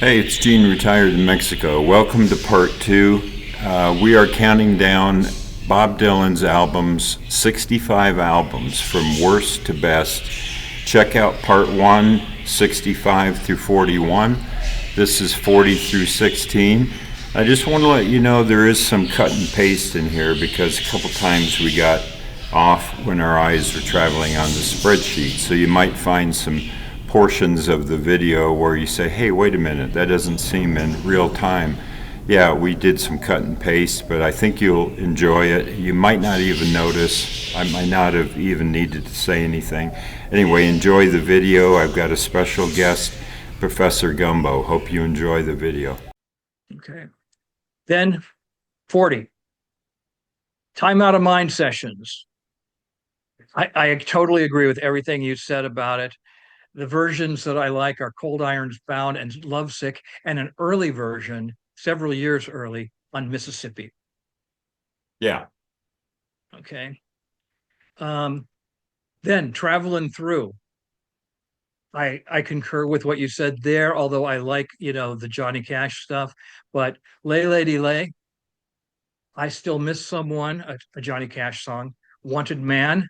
Hey, it's Gene, retired in Mexico. Welcome to part two. We are counting down Bob Dylan's albums, 65 albums from worst to best. Check out part one, 65 through 41. This is 40 through 16. I just want to let you know there is some cut and paste in here because a couple times we got off when our eyes were traveling on the spreadsheet. So you might find some portions of the video where you say, hey, wait a minute, that doesn't seem in real time. Yeah, we did some cut and paste, but I think you'll enjoy it. You might not even notice. I might not have even needed to say anything. Anyway, enjoy the video. I've got a special guest, Professor Gumbo. Hope you enjoy the video. Okay. Then 40. Time out of mind sessions. I totally agree with everything you said about it. The versions that I like are Cold Irons Bound and Lovesick, and an early version, several years early, on Mississippi. Yeah. Okay. Then Traveling Through. I concur with what you said there, although I like, the Johnny Cash stuff. But Lay Lady Lay, I Still Miss Someone, a Johnny Cash song. Wanted Man,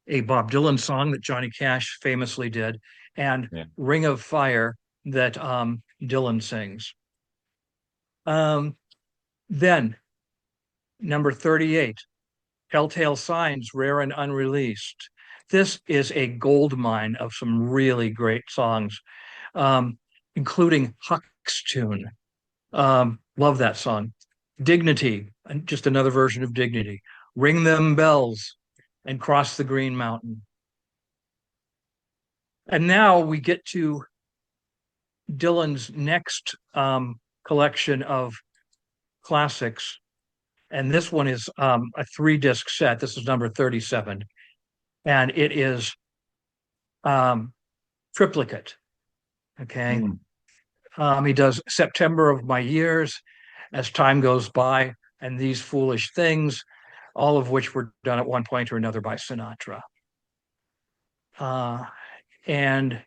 a Bob Dylan song that Johnny Cash famously did, and Yeah. Ring of Fire that Dylan sings. Um, then number 38, Telltale Signs, Rare and Unreleased. This is a gold mine of some really great songs, including Huck's tune. Love that song. Dignity, just another version of Dignity. Ring Them Bells and Cross the Green Mountain. And now we get to Dylan's next collection of classics. And this one is a 3-disc set. This is number 37. And it is triplicate. Okay. He does September of My Years, As Time Goes By, and These Foolish Things, all of which were done at one point or another by Sinatra. And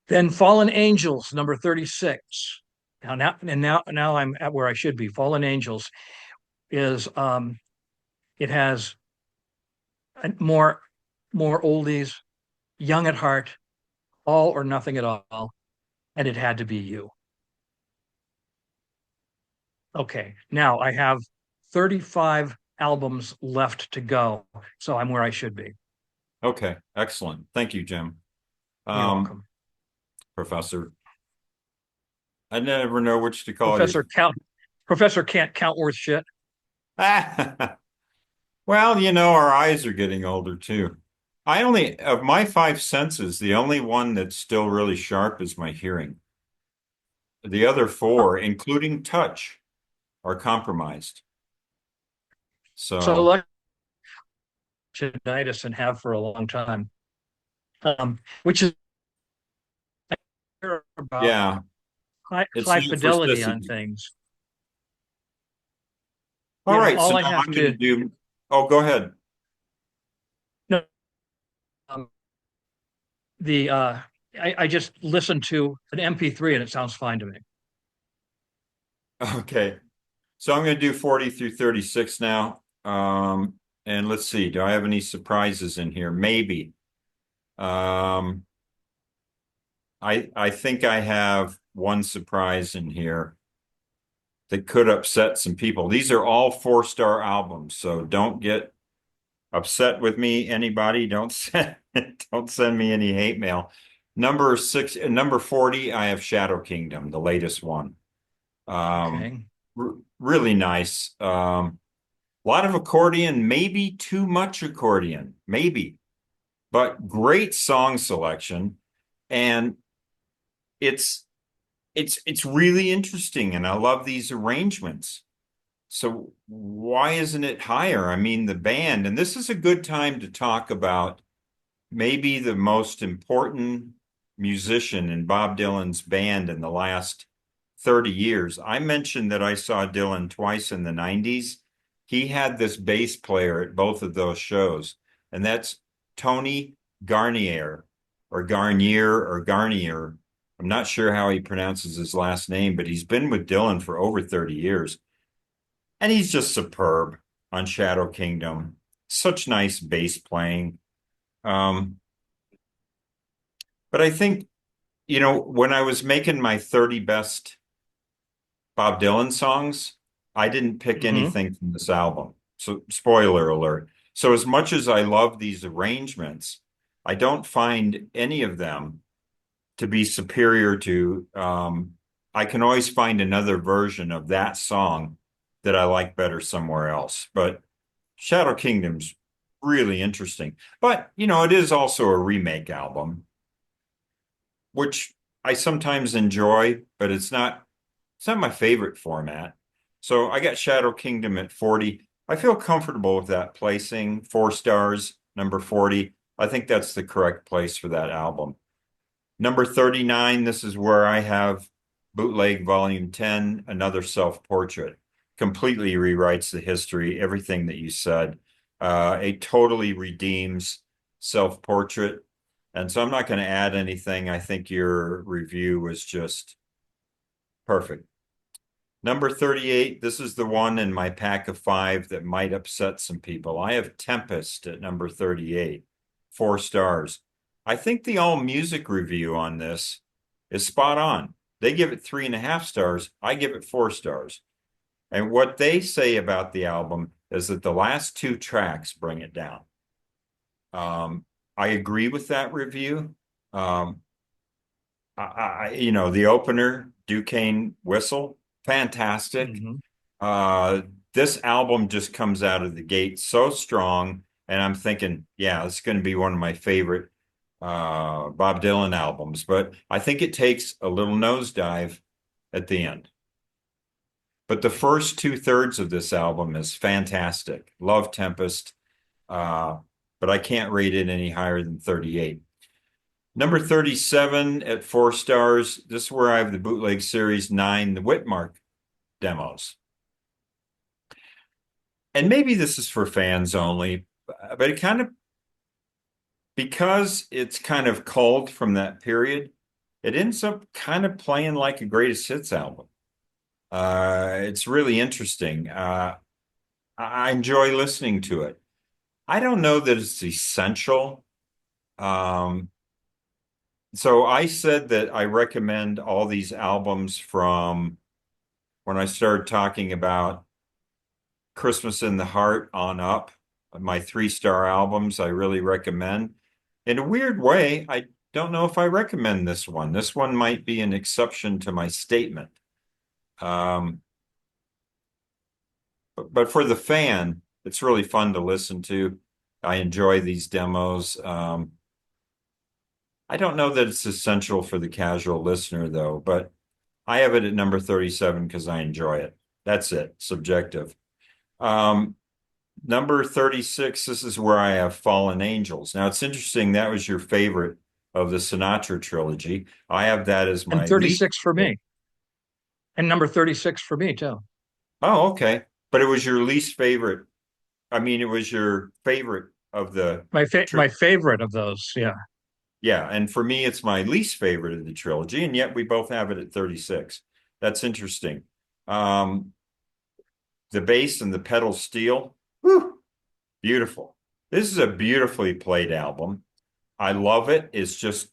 then Fallen Angels, number 36. Now I'm at where I should be. Fallen Angels is it has more oldies, Young at Heart, All or Nothing at All, and It Had to Be You. Okay, now I have 35 albums left to go, so I'm where I should be. Okay, excellent. Thank you, Jim. You're welcome. Professor. I never know which to call Professor can't count worth shit. you. Well, our eyes are getting older too. Of my 5 senses, the only one that's still really sharp is my hearing. The other four, including touch, are compromised. So tinnitus and have for a long time, which is about yeah, it's high not for fidelity on sissy. things. All right, so All I now have I'm to going to do. Oh, go ahead. no, um, the I just listened to an MP3 and it sounds fine to me. Okay, so I'm going to do 40 through 36 now. And let's see, do I have any surprises in here? Maybe. I think I have one surprise in here that could upset some people. These are all 4-star albums, so don't get upset with me, anybody. Don't send me any hate mail. Number 40, I have Shadow Kingdom, the latest one. Okay. Really nice. A lot of accordion, maybe too much accordion, maybe, but great song selection. And it's really interesting, and I love these arrangements. So why isn't it higher? I mean, the band, and this is a good time to talk about maybe the most important musician in Bob Dylan's band in the last 30 years. I mentioned that I saw Dylan twice in the 90s. He had this bass player at both of those shows, and that's Tony Garnier or Garnier or Garnier. I'm not sure how he pronounces his last name, but he's been with Dylan for over 30 years. And he's just superb on Shadow Kingdom. Such nice bass playing. Um, but I think, when I was making my 30 best Bob Dylan songs, I didn't pick Hmm. anything from this album. So, spoiler alert. So, as much as I love these arrangements, I don't find any of them to be superior to. I can always find another version of that song that I like better somewhere else. But Shadow Kingdom's really interesting. But, it is also a remake album, which I sometimes enjoy, but it's not my favorite format. So I got Shadow Kingdom at 40. I feel comfortable with that placing. 4 stars, number 40. I think that's the correct place for that album. Number 39, this is where I have Bootleg Volume 10, Another Self-Portrait. Completely rewrites the history, everything that you said. It totally redeems Self-Portrait. And so I'm not going to add anything. I think your review was just perfect. Number 38, this is the one in my pack of five that might upset some people. I have Tempest at number 38, 4 stars. I think the All Music review on this is spot on. They give it 3.5 stars. I give it 4 stars. And what they say about the album is that the last two tracks bring it down. I agree with that review. Um, the opener, Duquesne Whistle, fantastic. Hmm. Uh, this album just comes out of the gate so strong, and I'm thinking, yeah, it's going to be one of my favorite Bob Dylan albums. But I think it takes a little nosedive at the end. But the first 2/3 of this album is fantastic. Love Tempest, uh, but I can't rate it any higher than 38. Number 37 at 4 stars. This is where I have the Bootleg Series 9, the Whitmark demos. And maybe this is for fans only, but it kind of, because it's kind of culled from that period, it ends up kind of playing like a greatest hits album. It's really interesting. I enjoy listening to it. I don't know that it's essential. Um, so I said that I recommend all these albums from when I started talking about Christmas in the Heart on up, my 3 star albums I really recommend. In a weird way, I don't know if I recommend this one. This one might be an exception to my statement. Um, but for the fan, it's really fun to listen to. I enjoy these demos. I don't know that it's essential for the casual listener, though, but I have it at number 37 because I enjoy it. That's it, subjective. Um, Number 36, this is where I have Fallen Angels. Now, it's interesting, that was your favorite of the Sinatra trilogy. I have that as And my least 36 for favorite. me, and number 36 for me too. Oh, okay. But it was your least favorite. I mean, it was your favorite of the tri My favorite of those. Yeah. Yeah, and for me, it's my least favorite of the trilogy, and yet we both have it at 36. That's interesting. Um, the bass and the pedal steel, whew, beautiful. This is a beautifully played album. I love it. It's just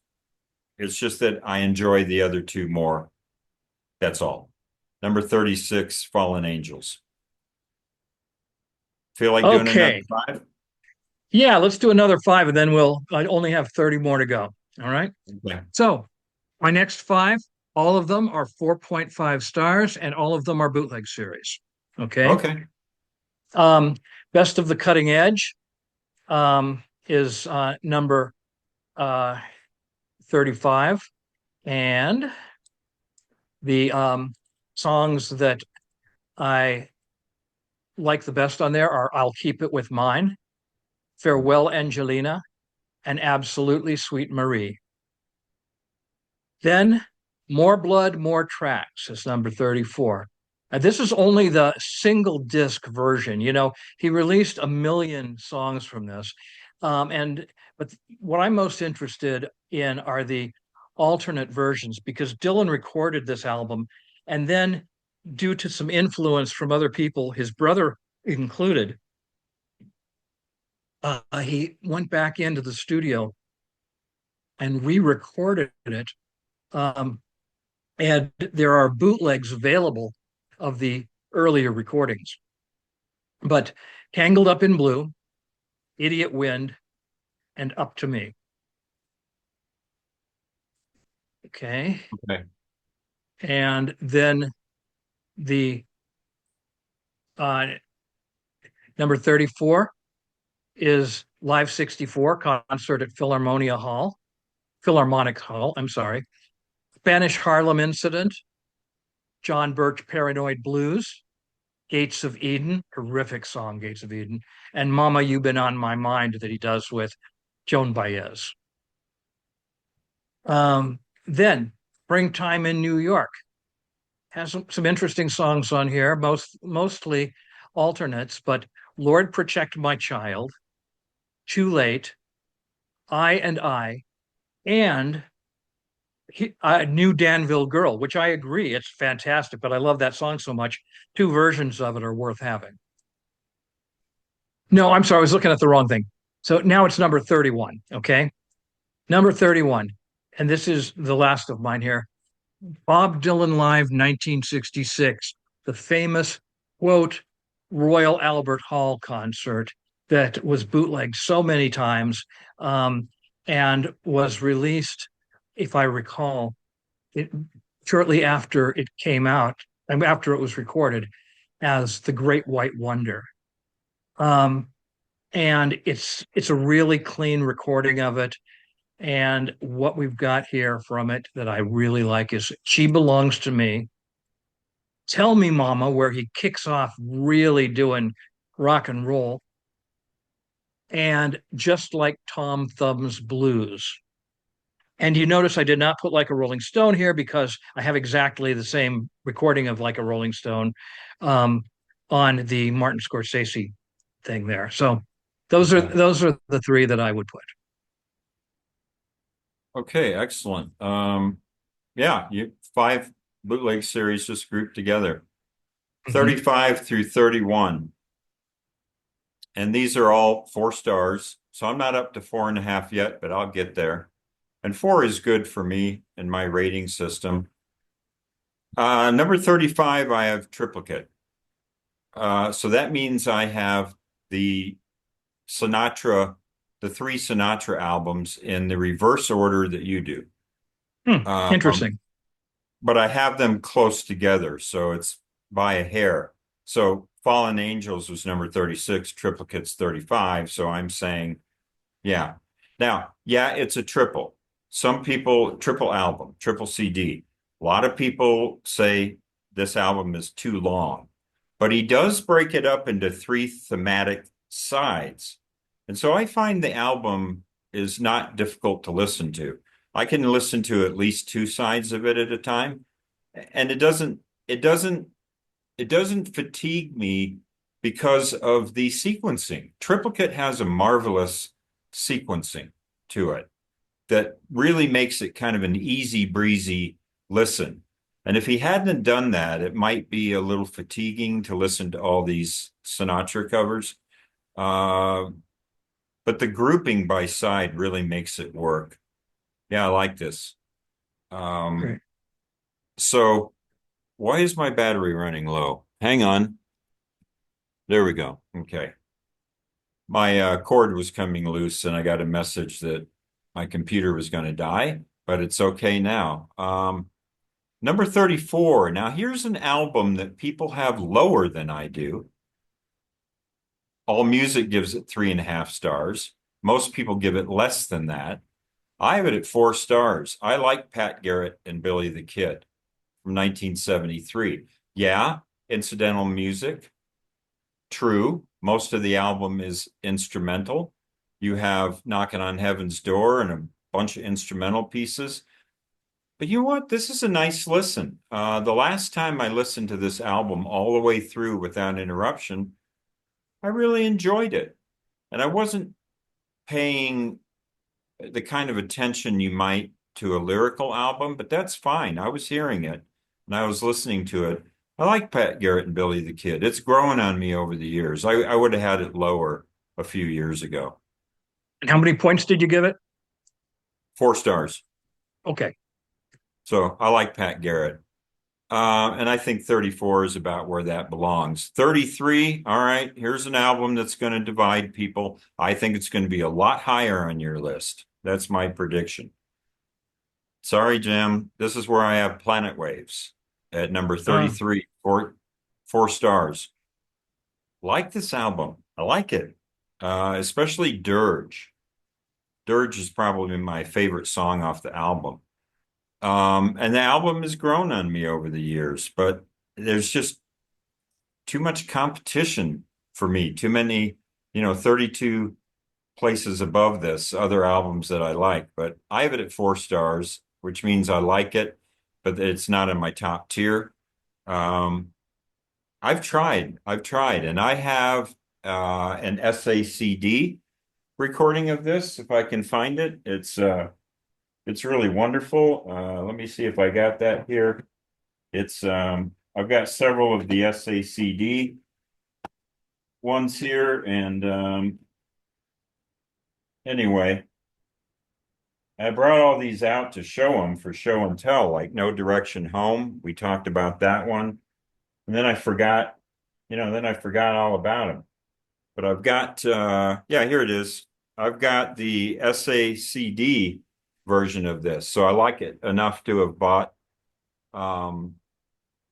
that I enjoy the other two more. That's all. Number 36, Fallen Angels. Feel like doing another Okay. five? Yeah, let's do another five, and then I only have 30 more to go. All right. Okay. So my next five, all of them are 4.5 stars, and all of them are bootleg series. Okay. Okay. Um, Best of the Cutting Edge is number uh, 35. And the songs that I like the best on there are I'll Keep It With Mine, Farewell Angelina, and Absolutely Sweet Marie. Then More Blood, More Tracks is number 34. This is only the single disc version. He released a million songs from this. And but what I'm most interested in are the alternate versions because Dylan recorded this album, and then due to some influence from other people, his brother included, he went back into the studio and re-recorded it. Um, and there are bootlegs available of the earlier recordings. But Tangled Up in Blue, Idiot Wind, and Up to Me. Okay. Okay. And then the uh, number 34 is Live 64, concert at Philharmonic Hall, I'm sorry. Spanish Harlem Incident, John Birch Paranoid Blues, Gates of Eden, terrific song, Gates of Eden, and Mama, You've Been on My Mind that he does with Joan Baez. Then Springtime in New York has some interesting songs on here, mostly alternates, but Lord Protect My Child, Too Late, I, and New Danville Girl, which I agree, it's fantastic, but I love that song so much. Two versions of it are worth having. No, I'm sorry, I was looking at the wrong thing. So now it's number 31, okay? Number 31, and this is the last of mine here. Bob Dylan Live 1966, the famous, quote, Royal Albert Hall concert that was bootlegged so many times, and was released, if I recall, it, shortly after it came out, and after it was recorded, as The Great White Wonder. Um, and it's a really clean recording of it. And what we've got here from it that I really like is She Belongs to Me, Tell Me Mama, where he kicks off really doing rock and roll, and Just Like Tom Thumb's Blues. And you notice I did not put Like a Rolling Stone here because I have exactly the same recording of Like a Rolling Stone um, on the Martin Scorsese thing there. So Okay. those are the three that I would put. Okay, excellent. Yeah, five bootleg series just grouped together. Mhm. 35 through 31. And these are all 4 stars. So I'm not up to 4.5 yet, but I'll get there. And 4 is good for me in my rating system. Number 35, I have triplicate. So that means I have the Sinatra, the 3 Sinatra albums in the reverse order that you do. Interesting. But I have them close together, so it's by a hair. So Fallen Angels was number 36, Triplicate's 35. So I'm saying, yeah. Now, yeah, it's a triple. Some people, triple album, triple CD. A lot of people say this album is too long, but he does break it up into 3 thematic sides. And so I find the album is not difficult to listen to. I can listen to at least 2 sides of it at a time, and it doesn't it doesn't fatigue me because of the sequencing. Triplicate has a marvelous sequencing to it that really makes it kind of an easy breezy listen. And if he hadn't done that, it might be a little fatiguing to listen to all these Sinatra covers. Uh, but the grouping by side really makes it work. Yeah, I like this. Um, Great. so why is my battery running low? Hang on. There we go. Okay. My cord was coming loose and I got a message that my computer was going to die, but it's okay now. Number 34. Now here's an album that people have lower than I do. All Music gives it 3.5 stars. Most people give it less than that. I have it at 4 stars. I like Pat Garrett and Billy the Kid from 1973. Yeah, incidental music. True. Most of the album is instrumental. You have Knocking on Heaven's Door and a bunch of instrumental pieces. But you know what? This is a nice listen. The last time I listened to this album all the way through without interruption, I really enjoyed it. And I wasn't paying the kind of attention you might to a lyrical album, but that's fine. I was hearing it and I was listening to it. I like Pat Garrett and Billy the Kid. It's growing on me over the years. I would have had it lower a few years ago. And how many points did you give it? 4 stars. Okay. So I like Pat Garrett. And I think 34 is about where that belongs. 33, all right, here's an album that's going to divide people. I think it's going to be a lot higher on your list. That's my prediction. Sorry, Jim. This is where I have Planet Waves at number Uh, 33, 4 stars. Like this album. I like it. Especially Dirge. Dirge is probably my favorite song off the album. And the album has grown on me over the years, but there's just too much competition for me. Too many, 32 places above this, other albums that I like. But I have it at 4 stars, which means I like it, but it's not in my top tier. Um, I've tried, and I have an SACD recording of this, if I can find it. It's really wonderful. Let me see if I got that here. I've got several of the SACD ones here, and anyway, I brought all these out to show them for show and tell, like No Direction Home. We talked about that one, and then I forgot, then I forgot all about them. But I've got, yeah, here it is. I've got the SACD version of this, so I like it enough to have bought, um,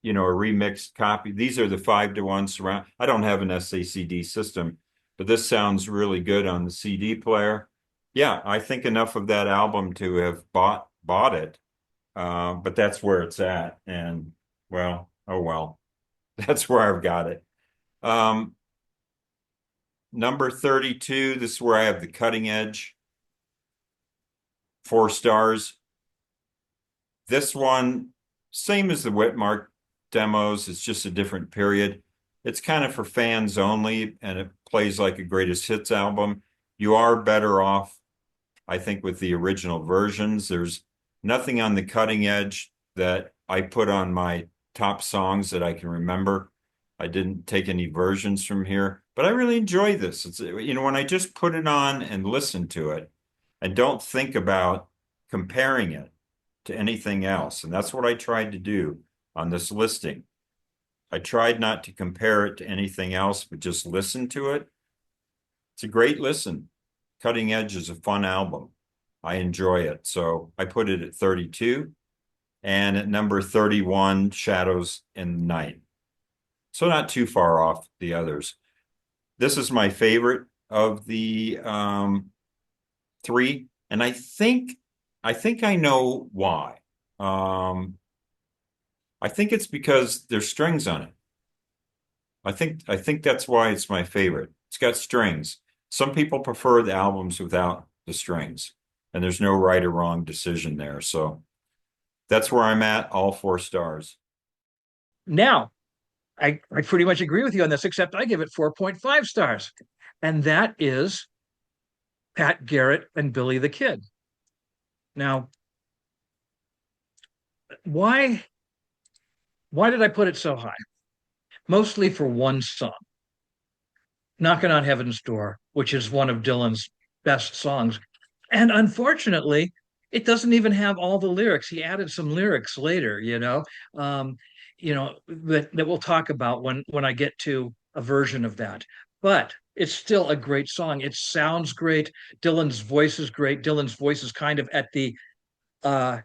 a remixed copy. These are the 5-to-1 surround. I don't have an SACD system, but this sounds really good on the CD player. Yeah, I think enough of that album to have bought it. But that's where it's at. And well, oh well, that's where I've got it. Um, Number 32, this is where I have the Cutting Edge, 4 stars. This one, same as the Whitmark demos, it's just a different period. It's kind of for fans only, and it plays like a greatest hits album. You are better off, I think, with the original versions. There's nothing on the Cutting Edge that I put on my top songs that I can remember. I didn't take any versions from here, but I really enjoy this. It's, when I just put it on and listen to it and don't think about comparing it to anything else. And that's what I tried to do on this listing. I tried not to compare it to anything else, but just listen to it. It's a great listen. Cutting Edge is a fun album. I enjoy it. So I put it at 32. And at number 31, Shadows in the Night. So not too far off the others. This is my favorite of the three. And I think I know why. I think it's because there's strings on it. I think that's why it's my favorite. It's got strings. Some people prefer the albums without the strings, and there's no right or wrong decision there. So that's where I'm at, all 4 stars. Now, I pretty much agree with you on this, except I give it 4.5 stars. And that is Pat Garrett and Billy the Kid. Now, why why did I put it so high? Mostly for one song, Knocking on Heaven's Door, which is one of Dylan's best songs. And unfortunately, it doesn't even have all the lyrics. He added some lyrics later, um, that we'll talk about when I get to a version of that. But it's still a great song. It sounds great. Dylan's voice is great. Dylan's voice is kind of at the uh,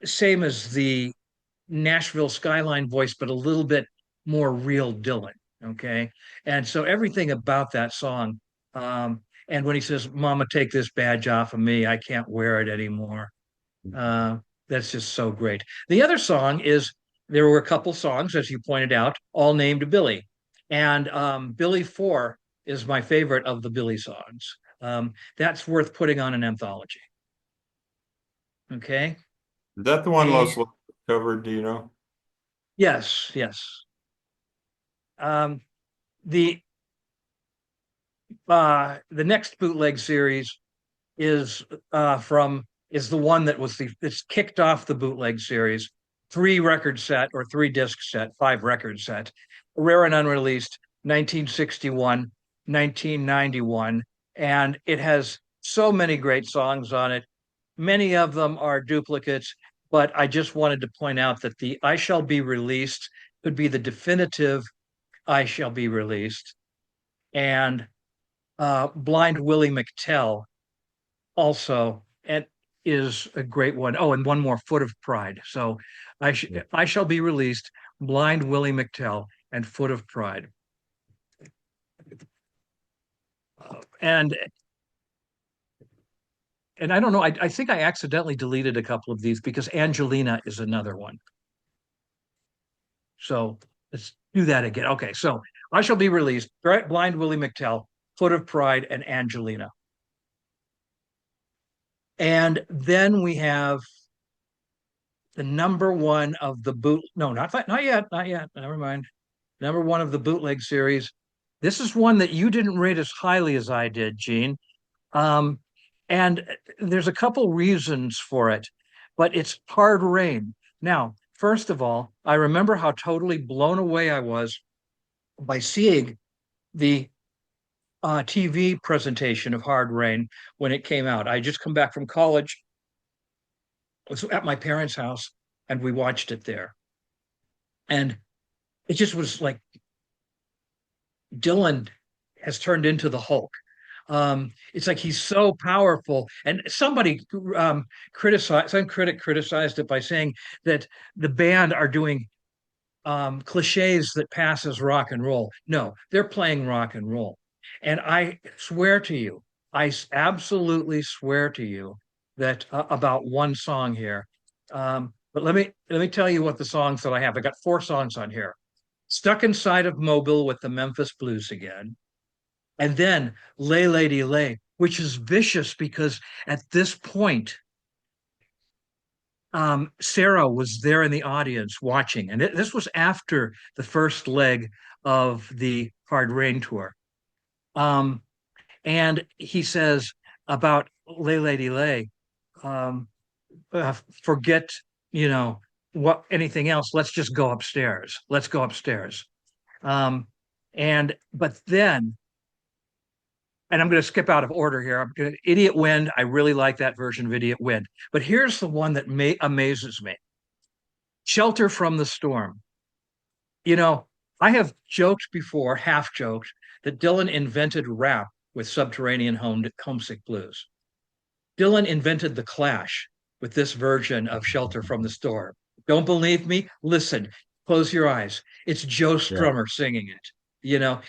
same as the Nashville Skyline voice, but a little bit more real Dylan. Okay. And so everything about that song, and when he says, Mama, take this badge off of me, I can't wear it anymore. Uh, that's just so great. The other song is there were a couple songs, as you pointed out, all named Billy. And Billy 4 is my favorite of the Billy songs. That's worth putting on an anthology. Okay. Is that the one And Los Lobos covered? Do you know? yes, yes. Um, the the next bootleg series is from is the one that was it's kicked off the bootleg series, three record set or three disc set, five record set, rare and unreleased, 1961, 1991, and it has so many great songs on it. Many of them are duplicates, but I just wanted to point out that the I Shall Be Released could be the definitive I Shall Be Released. And Blind Willie McTell also and is a great one. Oh, and one more, Foot of Pride. So I Shall Be Released, Blind Willie McTell, and Foot of Pride. And I don't know, I think I accidentally deleted a couple of these because Angelina is another one. So let's do that again. Okay, so I Shall Be Released, Blind Willie McTell, Foot of Pride, and Angelina. And then we have the number one of the boot. No, not yet, not yet. Never mind. Number one of the bootleg series. This is one that you didn't rate as highly as I did, Gene. Um, and there's a couple reasons for it, but it's Hard Rain. Now, first of all, I remember how totally blown away I was by seeing the TV presentation of Hard Rain when it came out. I just come back from college. I was at my parents' house and we watched it there. And it just was like Dylan has turned into the Hulk. It's like he's so powerful. And somebody criticized, some critic criticized it by saying that the band are doing cliches that pass as rock and roll. No, they're playing rock and roll. And I swear to you, absolutely swear to you that about one song here. But let me tell you what the songs that I have. I got four songs on here. Stuck Inside of Mobile with the Memphis Blues again. And then Lay Lady Lay, which is vicious because at this point, Sarah was there in the audience watching, and this was after the first leg of the Hard Rain tour. And he says about Lay Lady Lay, forget, what anything else. Let's just go upstairs. Let's go upstairs. But then, and I'm going to skip out of order here. I'm going to Idiot Wind. I really like that version of Idiot Wind. But here's the one that amazes me. Shelter from the Storm. You know, I have joked before, half joked, that Dylan invented rap with Subterranean Homesick Blues. Dylan invented The Clash with this version of Shelter from the Storm. Don't believe me? Listen, close your eyes. It's Joe Strummer singing it,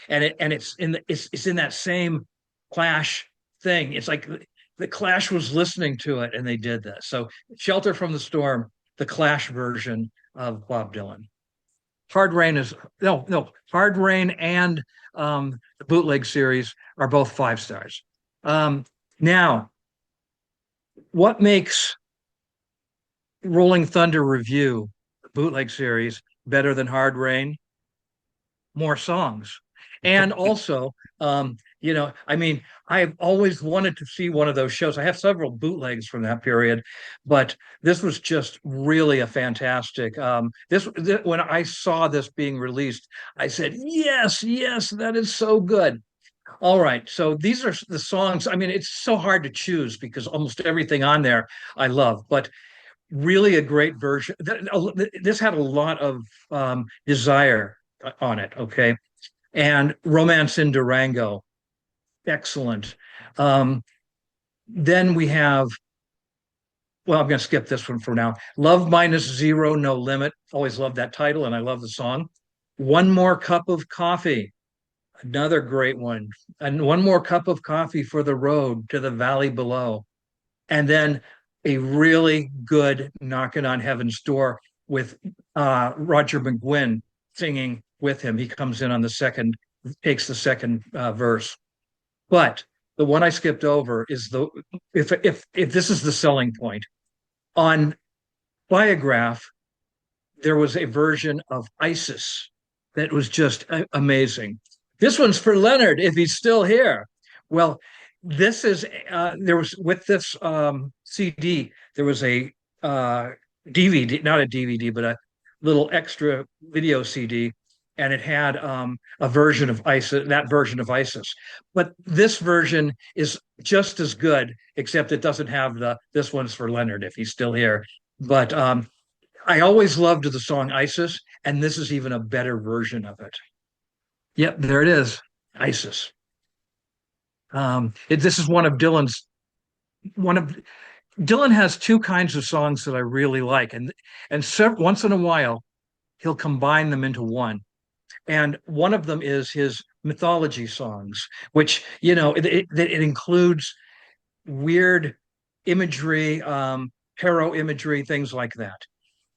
and it's in that same Clash thing. It's like the Clash was listening to it and they did this. So Shelter from the Storm, the Clash version of Bob Dylan. Hard Rain is no Hard Rain and the bootleg series are both 5 stars. Now, what makes Rolling Thunder Review, the bootleg series, better than Hard Rain? More songs. And also, I've always wanted to see one of those shows. I have several bootlegs from that period, but this was just really a fantastic. When I saw this being released, I said, yes, yes, that is so good. All right, so these are the songs. I mean, it's so hard to choose because almost everything on there I love, but really a great version. This had a lot of desire on it. Okay, and Romance in Durango, excellent. Then we have, well, I'm going to skip this one for now. Love Minus Zero, No Limit. Always loved that title, and I love the song. One More Cup of Coffee, another great one. And One More Cup of Coffee for the Road to the Valley Below. And then a really good Knocking on Heaven's Door with Roger McGuinn singing with him. He comes in on takes the second verse. But the one I skipped over is if this is the selling point. On Biograph, there was a version of Isis that was just amazing. This one's for Leonard if he's still here. Well, This is there was with this CD, there was a uh, DVD, not a DVD, but a little extra video CD, and it had a version of ISIS, that version of ISIS. But this version is just as good, except it doesn't have the this one's for Leonard if he's still here. But I always loved the song ISIS, and this is even a better version of it. Yep, there it is, ISIS. This is one of Dylan has two kinds of songs that I really like, and once in a while he'll combine them into one. And one of them is his mythology songs, which it includes weird imagery, hero imagery, things like that.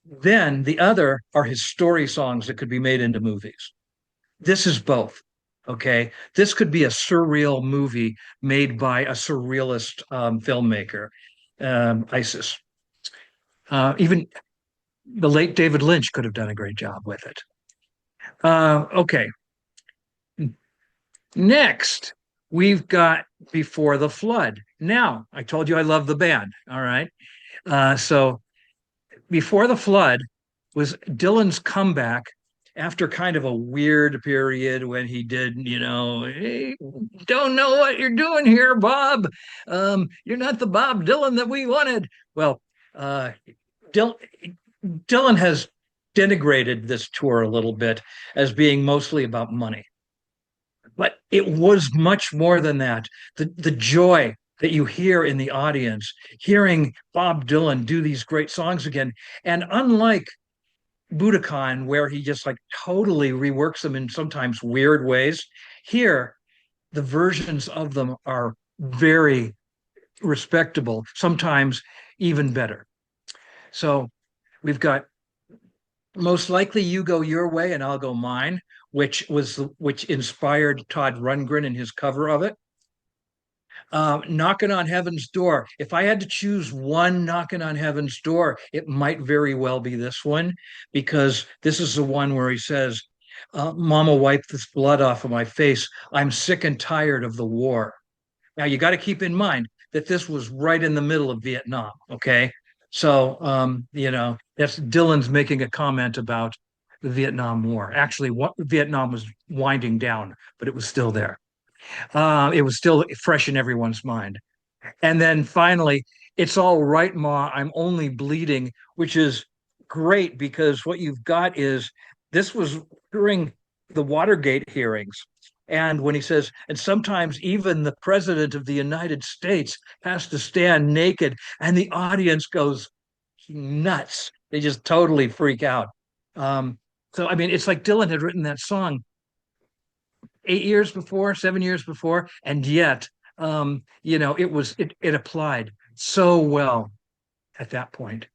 Then the other are his story songs that could be made into movies. This is both. Okay. This could be a surreal movie made by a surrealist filmmaker, ISIS. Even the late David Lynch could have done a great job with it. Okay. Next, we've got Before the Flood. Now, I told you I love the band. All right. So Before the Flood was Dylan's comeback after kind of a weird period when he did, hey, don't know what you're doing here, Bob. You're not the Bob Dylan that we wanted. Well, uh, Dylan, Dylan has denigrated this tour a little bit as being mostly about money, but it was much more than that. The joy that you hear in the audience, hearing Bob Dylan do these great songs again, and unlike Budokan, where he just like totally reworks them in sometimes weird ways. Here, the versions of them are very respectable, sometimes even better. So we've got Most Likely You Go Your Way and I'll Go Mine, which inspired Todd Rundgren in his cover of it. Knocking on Heaven's Door. If I had to choose one Knocking on Heaven's Door, it might very well be this one, because this is the one where he says, Mama, wipe this blood off of my face. I'm sick and tired of the war. Now, you got to keep in mind that this was right in the middle of Vietnam. Okay. So, that's Dylan's making a comment about the Vietnam War. Actually, Vietnam was winding down, but it was still there. It was still fresh in everyone's mind. And then finally, It's All Right, Ma, I'm Only Bleeding, which is great because what you've got is this was during the Watergate hearings. And when he says, and sometimes even the president of the United States has to stand naked, and the audience goes nuts. They just totally freak out. So, I mean, it's like Dylan had written that song 8 years before, 7 years before, and yet, it applied so well at that point.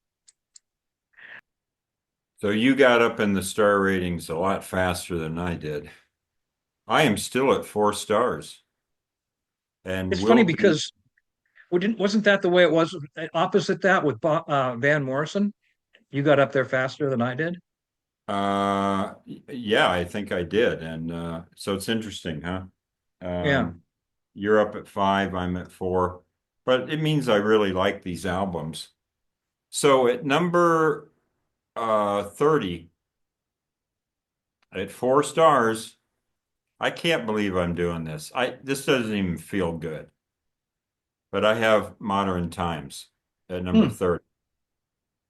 So you got up in the star ratings a lot faster than I did. I am still at 4 stars and It's funny will be. because wasn't that the way it was opposite that with Van Morrison? You got up there faster than I did. Yeah, I think I did. And so it's interesting, huh? Yeah. You're up at 5, I'm at 4, but it means I really like these albums. So at number 30, at 4 stars, I can't believe I'm doing this. This doesn't even feel good. But I have Modern Times at number Hmm. 30.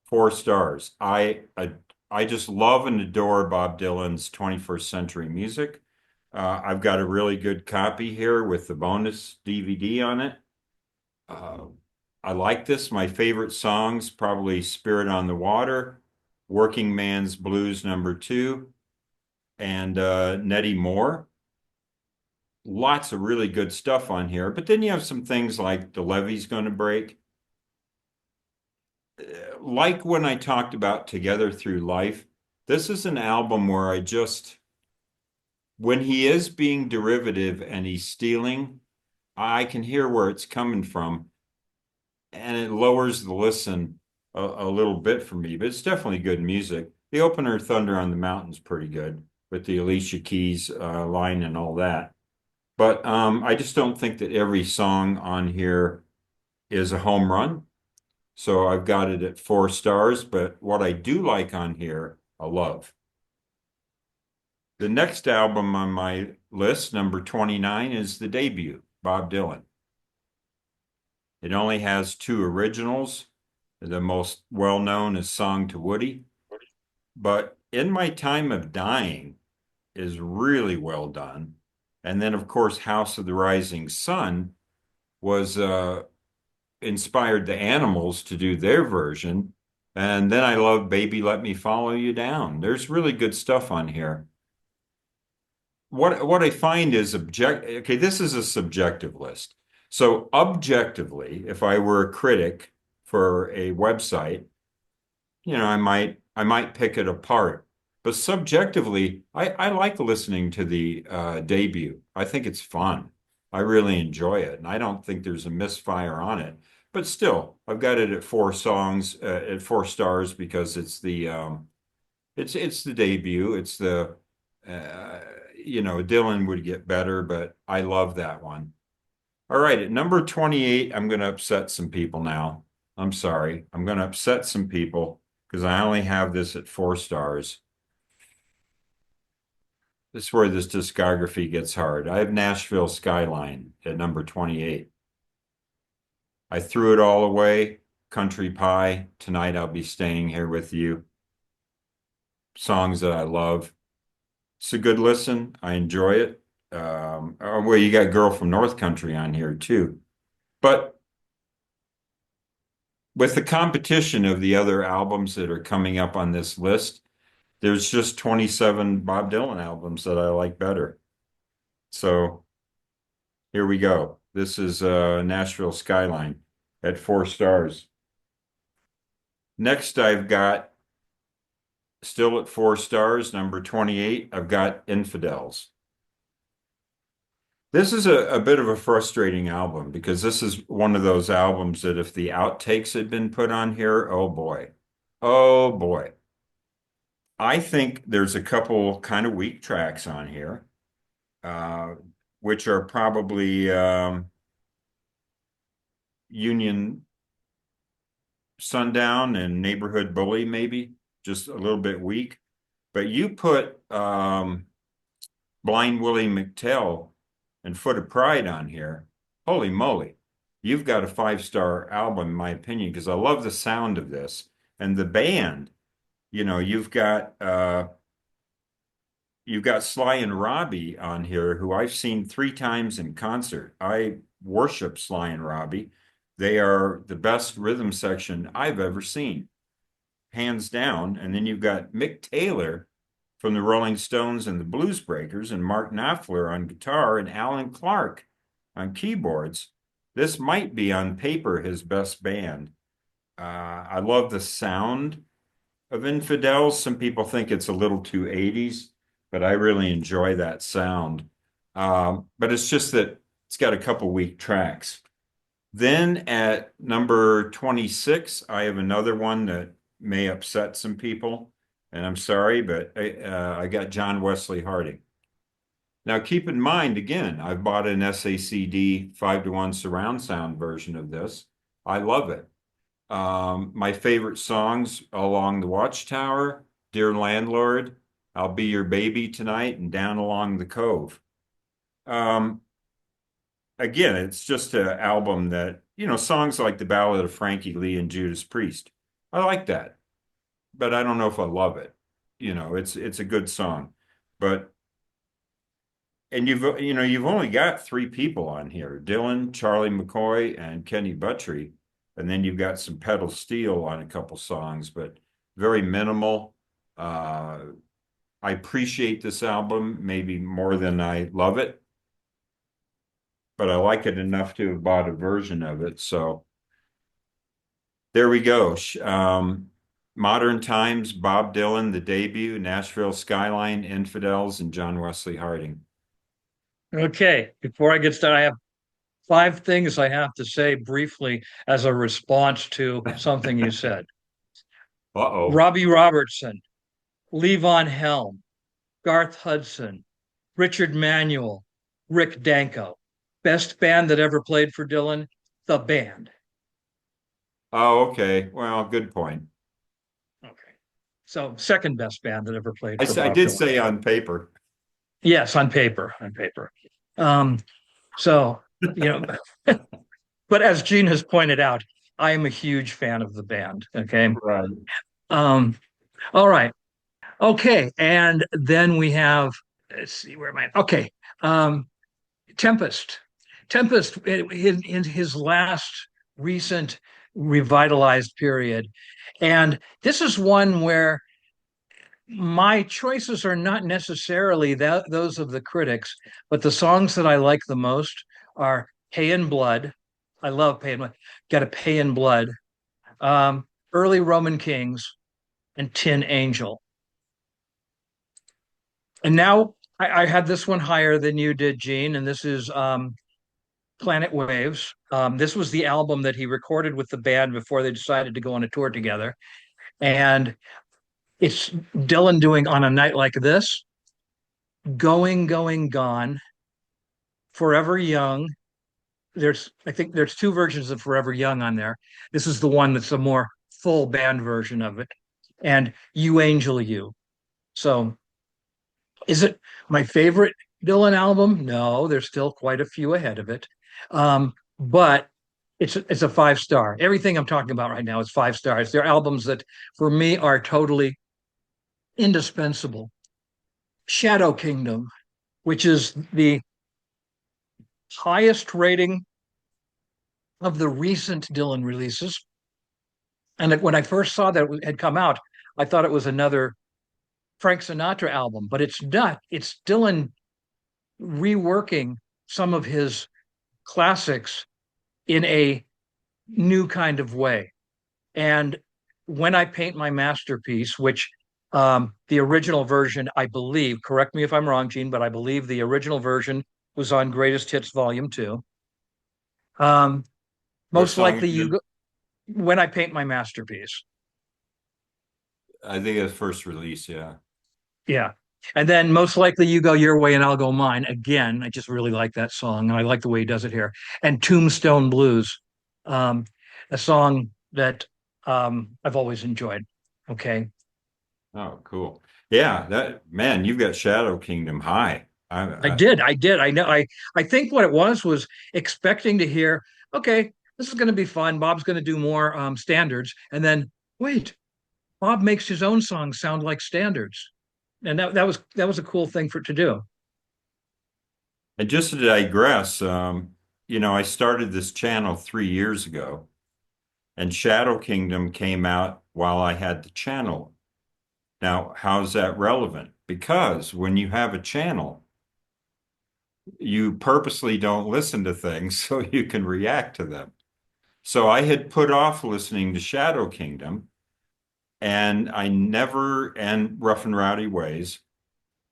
4 stars. I just love and adore Bob Dylan's 21st century music. I've got a really good copy here with the bonus DVD on it. Uh, I like this. My favorite songs, probably Spirit on the Water, Working Man's Blues number 2, and Nettie Moore. Lots of really good stuff on here. But then you have some things like The Levee's Gonna Break. Like when I talked about Together Through Life, this is an album where when he is being derivative and he's stealing, I can hear where it's coming from, and it lowers the listen a little bit for me, but it's definitely good music. The opener, Thunder on the Mountain's pretty good with the Alicia Keys line and all that. But I just don't think that every song on here is a home run. So I've got it at 4 stars. But what I do like on here, I love. The next album on my list, number 29, is the debut, Bob Dylan. It only has two originals. The most well-known is Song to Woody. But In My Time of Dying is really well done. And then, of course, House of the Rising Sun was inspired the Animals to do their version. And then I love Baby Let Me Follow You Down. There's really good stuff on here. What I find is okay, this is a subjective list. So objectively, if I were a critic for a website, I might pick it apart. But subjectively, I like listening to the debut. I think it's fun. I really enjoy it, and I don't think there's a misfire on it. But still, I've got it at 4 songs, at 4 stars because it's the debut. It's the uh, Dylan would get better, but I love that one. All right, at number 28, I'm going to upset some people now. I'm sorry. I'm going to upset some people because I only have this at 4 stars. This is where this discography gets hard. I have Nashville Skyline at number 28. I threw it all away. Country Pie. Tonight I'll be staying here with you. Songs that I love. It's a good listen. I enjoy it. Well, you got Girl from North Country on here too. But with the competition of the other albums that are coming up on this list, there's just 27 Bob Dylan albums that I like better. So here we go. This is Nashville Skyline at 4 stars. Next, I've got still at 4 stars, number 28, I've got Infidels. This is a bit of a frustrating album because this is one of those albums that if the outtakes had been put on here, oh boy. Oh boy. I think there's a couple kind of weak tracks on here, uh, which are probably Union Sundown and Neighborhood Bully, maybe just a little bit weak. But you put Blind Willie McTell and Foot of Pride on here. Holy moly. You've got a 5 star album, in my opinion, because I love the sound of this. And the band, you've got Sly and Robbie on here, who I've seen 3 times in concert. I worship Sly and Robbie. They are the best rhythm section I've ever seen, hands down. And then you've got Mick Taylor from the Rolling Stones and the Blues Breakers, and Mark Knopfler on guitar, and Alan Clark on keyboards. This might be on paper his best band. I love the sound of Infidels. Some people think it's a little too 80s, but I really enjoy that sound. But it's just that it's got a couple weak tracks. Then at number 26, I have another one that may upset some people, and I'm sorry, but I got John Wesley Harding. Now, keep in mind, again, I've bought an SACD 5-to-1 surround sound version of this. I love it. My favorite songs, Along the Watchtower, Dear Landlord, I'll Be Your Baby Tonight, and Down Along the Cove. Again, it's just an album that, songs like the Ballad of Frankie Lee and Judas Priest. I like that, but I don't know if I love it. It's a good song, but and you've only got 3 people on here: Dylan, Charlie McCoy, and Kenny Buttrey, and then you've got some pedal steel on a couple songs, but very minimal. I appreciate this album maybe more than I love it, but I like it enough to have bought a version of it. So there we go. Modern Times, Bob Dylan, the debut, Nashville Skyline, Infidels, and John Wesley Harding. Okay, before I get started, I have 5 things I have to say briefly as a response to something you said. Uh-oh. Robbie Robertson, Levon Helm, Garth Hudson, Richard Manuel, Rick Danko. Best band that ever played for Dylan, the band. Oh, okay. Well, good point. Okay. So second best band that ever played for I Bob did Dylan. say on paper. Yes, on paper, on paper. Um, so, you know, but as Gene has pointed out, I am a huge fan of the band. Okay. Right. Um, all right. Okay. And then we have, let's see, where am I? Okay. Um, Tempest. Tempest in his last recent revitalized period. And this is one where my choices are not necessarily those of the critics, but the songs that I like the most are Pay in Blood. I love Pay in Blood. Got to Pay in Blood. Early Roman Kings and Tin Angel. And now I had this one higher than you did, Gene, and this is Planet Waves. This was the album that he recorded with the band before they decided to go on a tour together. And it's Dylan doing On a Night Like This, Going, Going, Gone, Forever Young. I think there's two versions of Forever Young on there. This is the one that's a more full band version of it. And You Angel You. So is it my favorite Dylan album? No, there's still quite a few ahead of it. But it's a 5 star. Everything I'm talking about right now is 5 stars. They're albums that for me are totally indispensable. Shadow Kingdom, which is the highest rating of the recent Dylan releases. And when I first saw that it had come out, I thought it was another Frank Sinatra album, but it's not. It's Dylan reworking some of his classics in a new kind of way. And When I Paint My Masterpiece, which the original version, I believe, correct me if I'm wrong, Gene, but I believe the original version was on Greatest Hits Volume 2. Um, What Most song likely is you it? go, When I Paint My Masterpiece. I think it's first release, yeah. Yeah. And then Most Likely You Go Your Way and I'll Go Mine. Again, I just really like that song. And I like the way he does it here. And Tombstone Blues, um, a song that I've always enjoyed. Okay. Oh, cool. Yeah, that man, you've got Shadow Kingdom high. I I did. I did. I know. I think what it was expecting to hear, okay, this is going to be fun. Bob's going to do more standards. And then, wait, Bob makes his own songs sound like standards. And that was a cool thing for it to do. and just to digress, I started this channel 3 years ago, and Shadow Kingdom came out while I had the channel. Now, how's that relevant? Because when you have a channel, you purposely don't listen to things so you can react to them. So I had put off listening to Shadow Kingdom, and Rough and Rowdy Ways,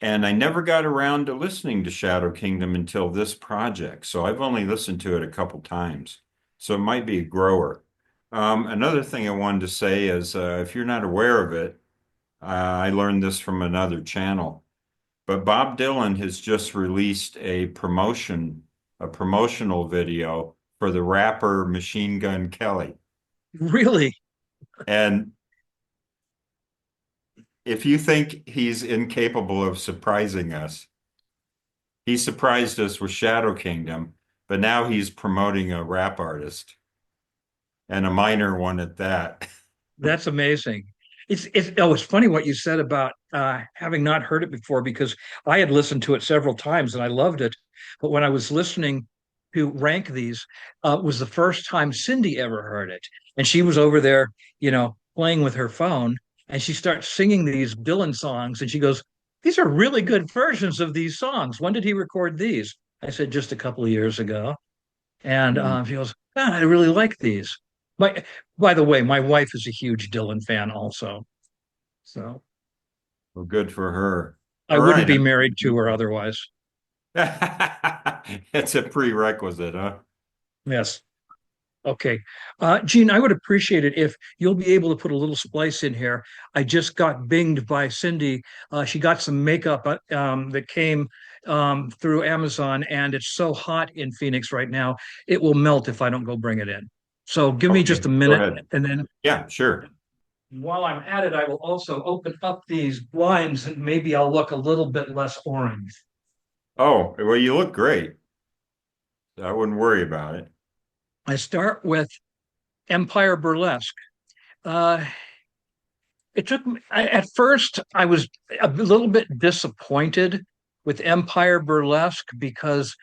and I never got around to listening to Shadow Kingdom until this project. So I've only listened to it a couple times. So it might be a grower. Another thing I wanted to say is if you're not aware of it, I learned this from another channel. But Bob Dylan has just released a promotional video for the rapper Machine Gun Kelly. Really? And if you think he's incapable of surprising us, he surprised us with Shadow Kingdom, but now he's promoting a rap artist and a minor one at that. That's amazing. It's funny what you said about having not heard it before because I had listened to it several times and I loved it. But when I was listening to rank these, it was the first time Cindy ever heard it, and she was over there, playing with her phone, and she starts singing these Dylan songs, and she goes, "These are really good versions of these songs. When did he record these?" I said, "Just a couple of years ago." And she goes, "God, I really like these." My, by the way, my wife is a huge Dylan fan also. So Well, good for her. I All wouldn't right. be married to her otherwise. It's a prerequisite, huh? Yes. Okay. Gene, I would appreciate it if you'll be able to put a little splice in here. I just got binged by Cindy. She got some makeup that came through Amazon, and it's so hot in Phoenix right now, it will melt if I don't go bring it in. So give me just Okay, a go minute, ahead. and then Yeah, sure. while I'm at it, I will also open up these blinds, and maybe I'll look a little bit less orange. Oh, well, you look great. I wouldn't worry about it. I start with Empire Burlesque. Uh, it took me, at first, I was a little bit disappointed with Empire Burlesque because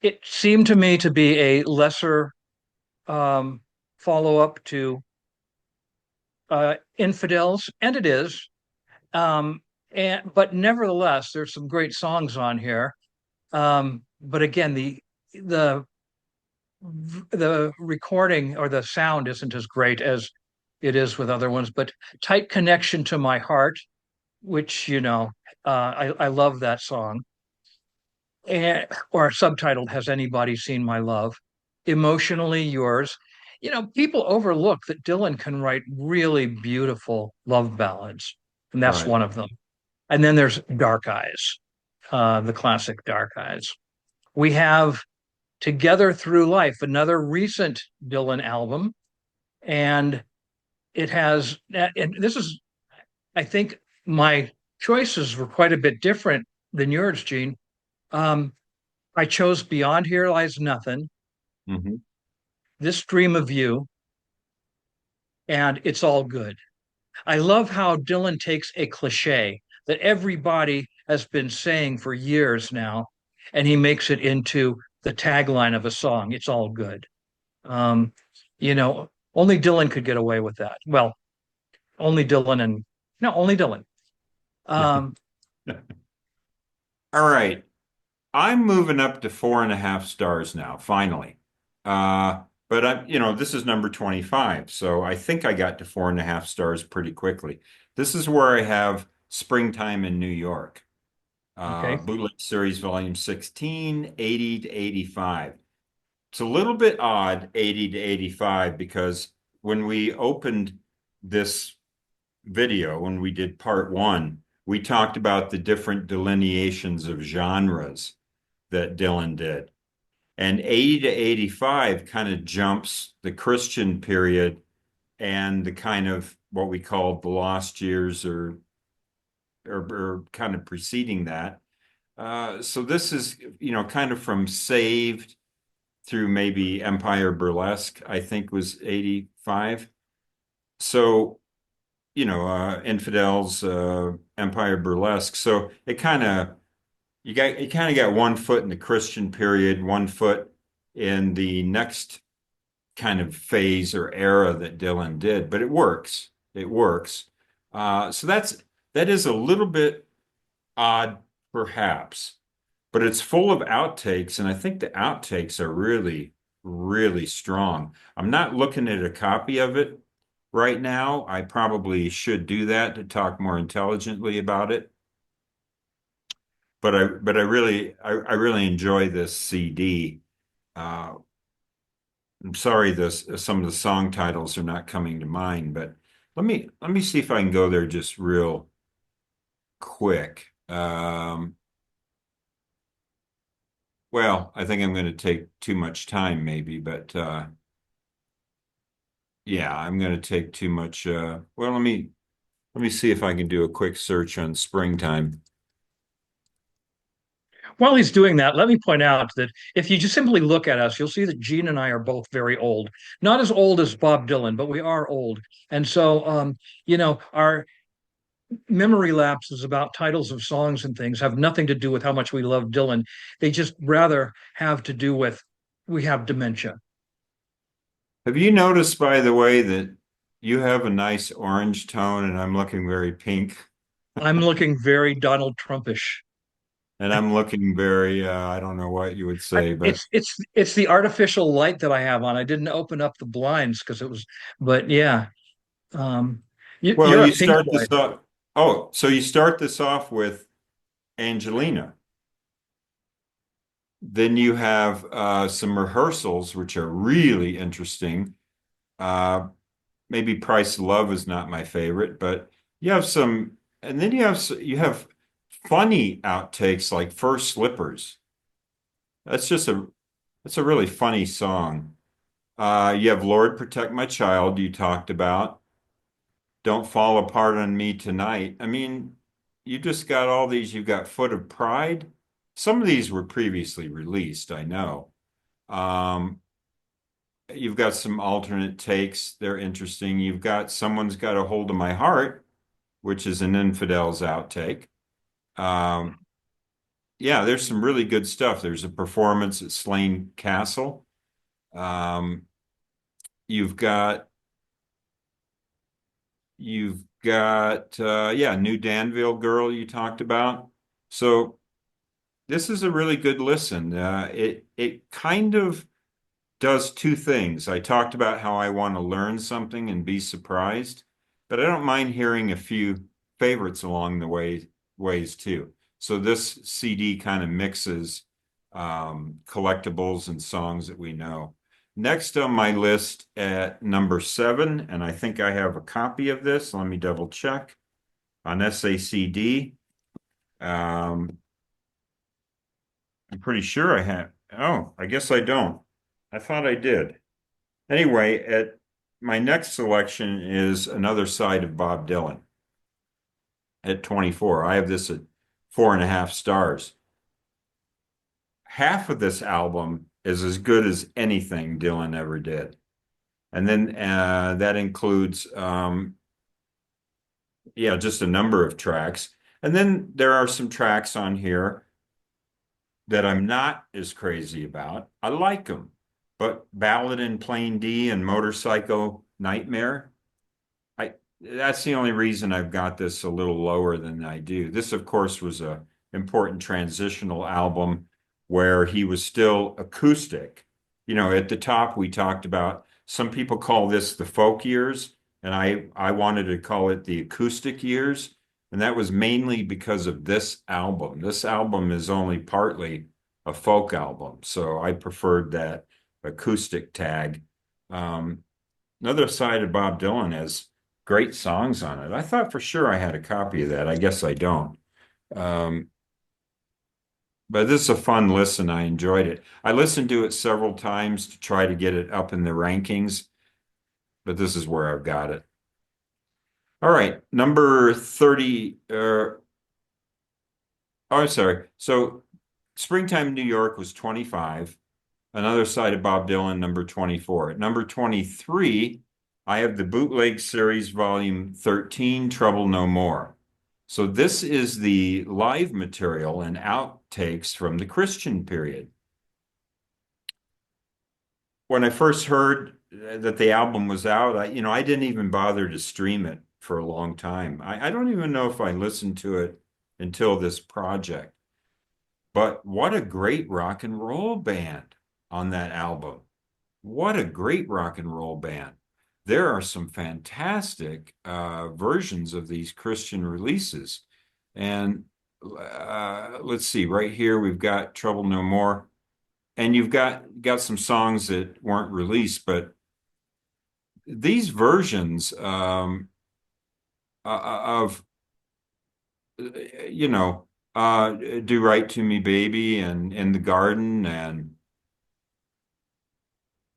it seemed to me to be a lesser um, follow up to Infidels, and it is. Um, but nevertheless, there's some great songs on here. But again, the the recording or the sound isn't as great as it is with other ones. But Tight Connection to My Heart, which I love that song, and or subtitled "Has Anybody Seen My Love?" Emotionally Yours. People overlook that Dylan can write really beautiful love ballads, and that's Right. one of them. And then there's Dark Eyes, the classic Dark Eyes. We have Together Through Life, another recent Dylan album, and it has, and this is, I think, my choices were quite a bit different than yours, Gene. Um, I chose Beyond Here Lies Nothing, Hmm. This Dream of You, and It's All Good. I love how Dylan takes a cliche that everybody has been saying for years now, and he makes it into the tagline of a song. It's all good. Um, only Dylan could get away with that. Well, only Dylan and no, only Dylan. Um, All right. I'm moving up to 4.5 stars now, finally. But this is number 25, so I think I got to 4.5 stars pretty quickly. This is where I have Springtime in New York, okay. Bootleg Series Volume 16, 80 to 85. It's a little bit odd, 80 to 85, because when we opened this video, when we did part one, we talked about the different delineations of genres that Dylan did. And 80 to 85 kind of jumps the Christian period and the kind of what we call the lost years or kind of preceding that. So this is, kind of from Saved through maybe Empire Burlesque, I think was 85. So, Infidels, Empire Burlesque. So you kind of got one foot in the Christian period, one foot in the next kind of phase or era that Dylan did, but it works. It works. So that is a little bit odd, perhaps, but it's full of outtakes, and I think the outtakes are really, really strong. I'm not looking at a copy of it right now. I probably should do that to talk more intelligently about it. But I really enjoy this CD. Uh, I'm sorry this some of the song titles are not coming to mind, but let me see if I can go there just real quick. Well, I think I'm going to take too much time maybe, but yeah, I'm going to take too much. Well, let me see if I can do a quick search on springtime. While he's doing that, let me point out that if you just simply look at us, you'll see that Gene and I are both very old. Not as old as Bob Dylan, but we are old. And so, our memory lapses about titles of songs and things have nothing to do with how much we love Dylan. They just rather have to do with we have dementia. Have you noticed, by the way, that you have a nice orange tone and I'm looking very pink? I'm looking very Donald Trumpish. And I'm looking very, I don't know what you would say, but It's the artificial light that I have on. I didn't open up the blinds because it was, but yeah, um, well, you're a you pink start boy. this off. Oh, so you start this off with Angelina. Then you have some rehearsals, which are really interesting. Uh, Maybe Price of Love is not my favorite, but you have some, and then you have funny outtakes like Fur Slippers. That's just a That's a really funny song. You have Lord Protect My Child, you talked about. Don't Fall Apart on Me Tonight. I mean, you just got all these. You've got Foot of Pride. Some of these were previously released, I know. Um, you've got some alternate takes. They're interesting. You've got Someone's Got a Hold of My Heart, which is an Infidels outtake. Um, yeah, there's some really good stuff. There's a performance at Slane Castle. Um, you've got yeah, New Danville Girl you talked about. So this is a really good listen. It kind of does two things. I talked about how I want to learn something and be surprised, but I don't mind hearing a few favorites along the ways too. So this CD kind of mixes collectibles and songs that we know. Next on my list at number 7, and I think I have a copy of this. Let me double check on SACD. Um, I'm pretty sure I have. Oh, I guess I don't. I thought I did. Anyway, at my next selection is Another Side of Bob Dylan at 24. I have this at 4.5 stars. Half of this album is as good as anything Dylan ever did. And then that includes, yeah, just a number of tracks. And then there are some tracks on here that I'm not as crazy about. I like them, but Ballad in Plain D and Motorcycle Nightmare, that's the only reason I've got this a little lower than I do. This, of course, was a important transitional album where he was still acoustic. You know, at the top we talked about some people call this the folk years, and I wanted to call it the acoustic years, and that was mainly because of this album. This album is only partly a folk album, so I preferred that acoustic tag. Um, Another Side of Bob Dylan has great songs on it. I thought for sure I had a copy of that. I guess I don't. Um, but this is a fun listen. I enjoyed it. I listened to it several times to try to get it up in the rankings, but this is where I've got it. All right, number 30. Oh, I'm sorry. So Springtime in New York was 25. Another Side of Bob Dylan, number 24. At number 23, I have the Bootleg Series, Volume 13, Trouble No More. So this is the live material and outtakes from the Christian period. When I first heard that the album was out, I didn't even bother to stream it for a long time. I don't even know if I listened to it until this project. But what a great rock and roll band on that album. What a great rock and roll band. There are some fantastic versions of these Christian releases. And let's see, right here we've got Trouble No More. And you've got some songs that weren't released, but these versions of, you know, Do Right to Me, Baby, and In the Garden,